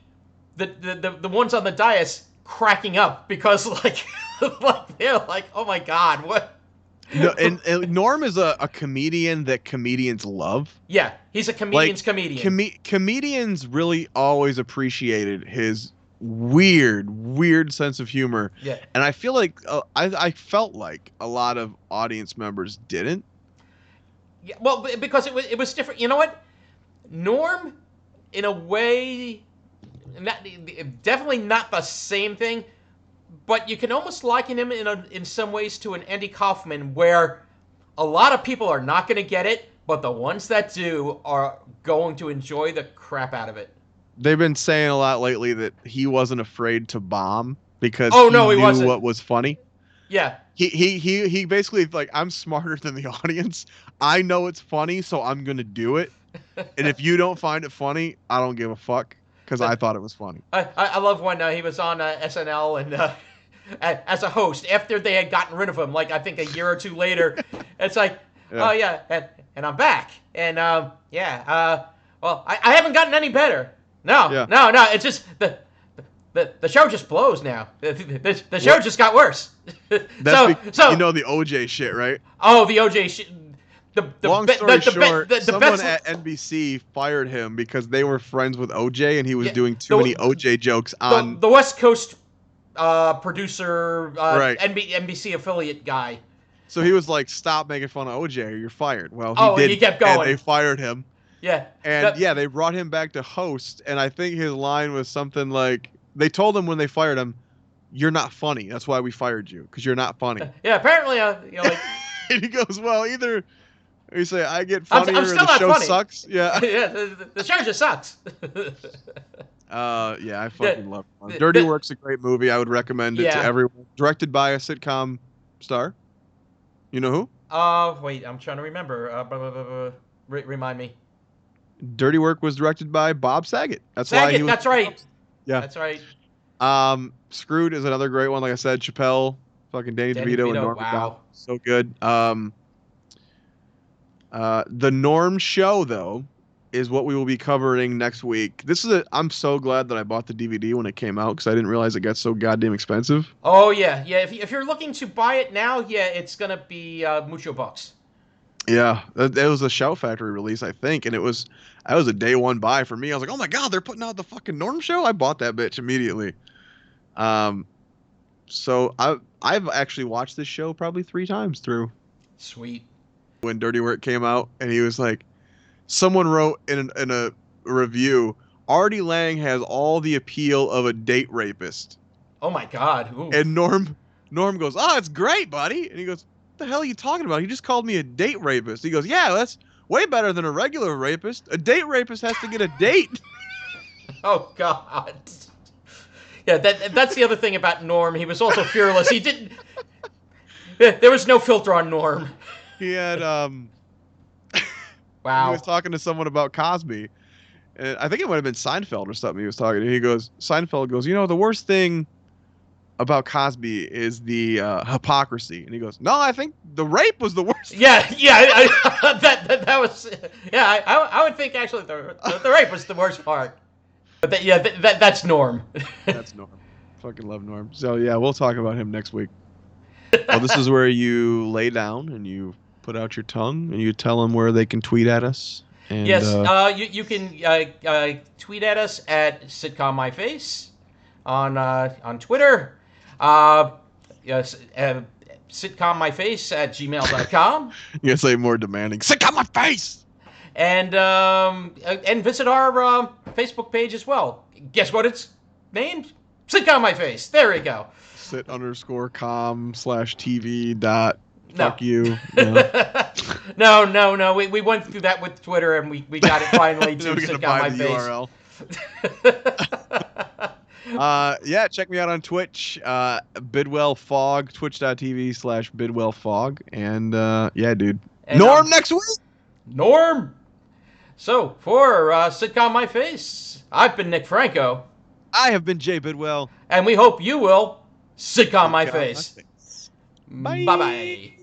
the ones on the dais cracking up because they're like, oh my God, what? No, and Norm is a comedian that comedians love. Yeah, he's a comedian's comedian. Comedians really always appreciated his weird sense of humor. Yeah. And I feel like I felt like a lot of audience members didn't. Yeah, well, because it was different. You know what? Norm, in a way, definitely not the same thing. But you can almost liken him in some ways to an Andy Kaufman, where a lot of people are not going to get it, but the ones that do are going to enjoy the crap out of it. They've been saying a lot lately that he wasn't afraid to bomb because he knew wasn't. What was funny. Yeah. He basically like, I'm smarter than the audience. I know it's funny, so I'm going to do it. And if you don't find it funny, I don't give a fuck. Because I thought it was funny. I love when he was on SNL and as a host after they had gotten rid of him, like I think a year or two later. It's like, oh yeah, and I'm back, and well, I haven't gotten any better. No. It's just the show just blows now. The show just got worse. So you know the OJ shit, right? Oh, the OJ shit. Long story short, someone at NBC fired him because they were friends with OJ and he was doing too many OJ jokes on the West Coast producer, right. NBC affiliate guy. So he was like, "Stop making fun of OJ, or you're fired." Well, he did, he kept going. And they fired him. Yeah, and they brought him back to host, and I think his line was something like, they told him when they fired him, "You're not funny. That's why we fired you, because you're not funny." Yeah, apparently, like. And he goes, "Well, either you say I get funnier I'm or still the not show funny. sucks." Yeah. Yeah, the show just sucks. Yeah, I fucking love it. Dirty Work's a great movie. I would recommend it to everyone. Directed by a sitcom star. You know who? Wait, I'm trying to remember. Remind me. Dirty Work was directed by Bob Saget. That's right. Yeah. That's right. Screwed is another great one. Like I said, Chappelle, fucking Danny DeVito and Norm Macdonald. So good. The Norm Show, though, is what we will be covering next week. I'm so glad that I bought the DVD when it came out, because I didn't realize it got so goddamn expensive. Oh, yeah. Yeah, if you're looking to buy it now, yeah, it's going to be mucho bucks. Yeah, it was a Shout Factory release, I think, and that was a day one buy for me. I was like, oh my God, they're putting out the fucking Norm Show? I bought that bitch immediately. So I've actually watched this show probably 3 times through. Sweet. When Dirty Work came out, and he was like, someone wrote in a review, Artie Lang has all the appeal of a date rapist. Oh my God. Ooh. And Norm goes, "Oh, it's great, buddy." And he goes, "What the hell are you talking about? He just called me a date rapist." He goes, "Yeah, that's way better than a regular rapist. A date rapist has to get a date." Oh God. Yeah, that's the other thing about Norm. He was also fearless. He didn't. There was no filter on Norm. He had Wow. He was talking to someone about Cosby, and I think it might have been Seinfeld or something. He was talking, and Seinfeld goes, "You know, the worst thing about Cosby is the hypocrisy." And he goes, "No, I think the rape was the worst." Yeah. That was. Yeah, I would think actually the rape was the worst part. But that's Norm. That's Norm. Fucking love Norm. So yeah, we'll talk about him next week. Well, this is where you lay down and you put out your tongue and you tell them where they can tweet at us. And, yes, you can tweet at us at Sitcom My Face on Twitter. Yes, sitcommyface@gmail.com. You gotta say more demanding. Sitcom My Face. And visit our Facebook page as well. Guess what it's named? Sitcom My Face. There we go. sit_com/TV. Fuck No. you. No. We went through that with Twitter, and we got it finally to Sitcom My Face. URL. Yeah, check me out on Twitch, BidwellFog, twitch.tv/BidwellFog. And yeah, dude. And, Norm next week! Norm! So, for Sitcom My Face, I've been Nick Franco. I have been Jay Bidwell. And we hope you will Sitcom My Face. Bye. Bye-bye.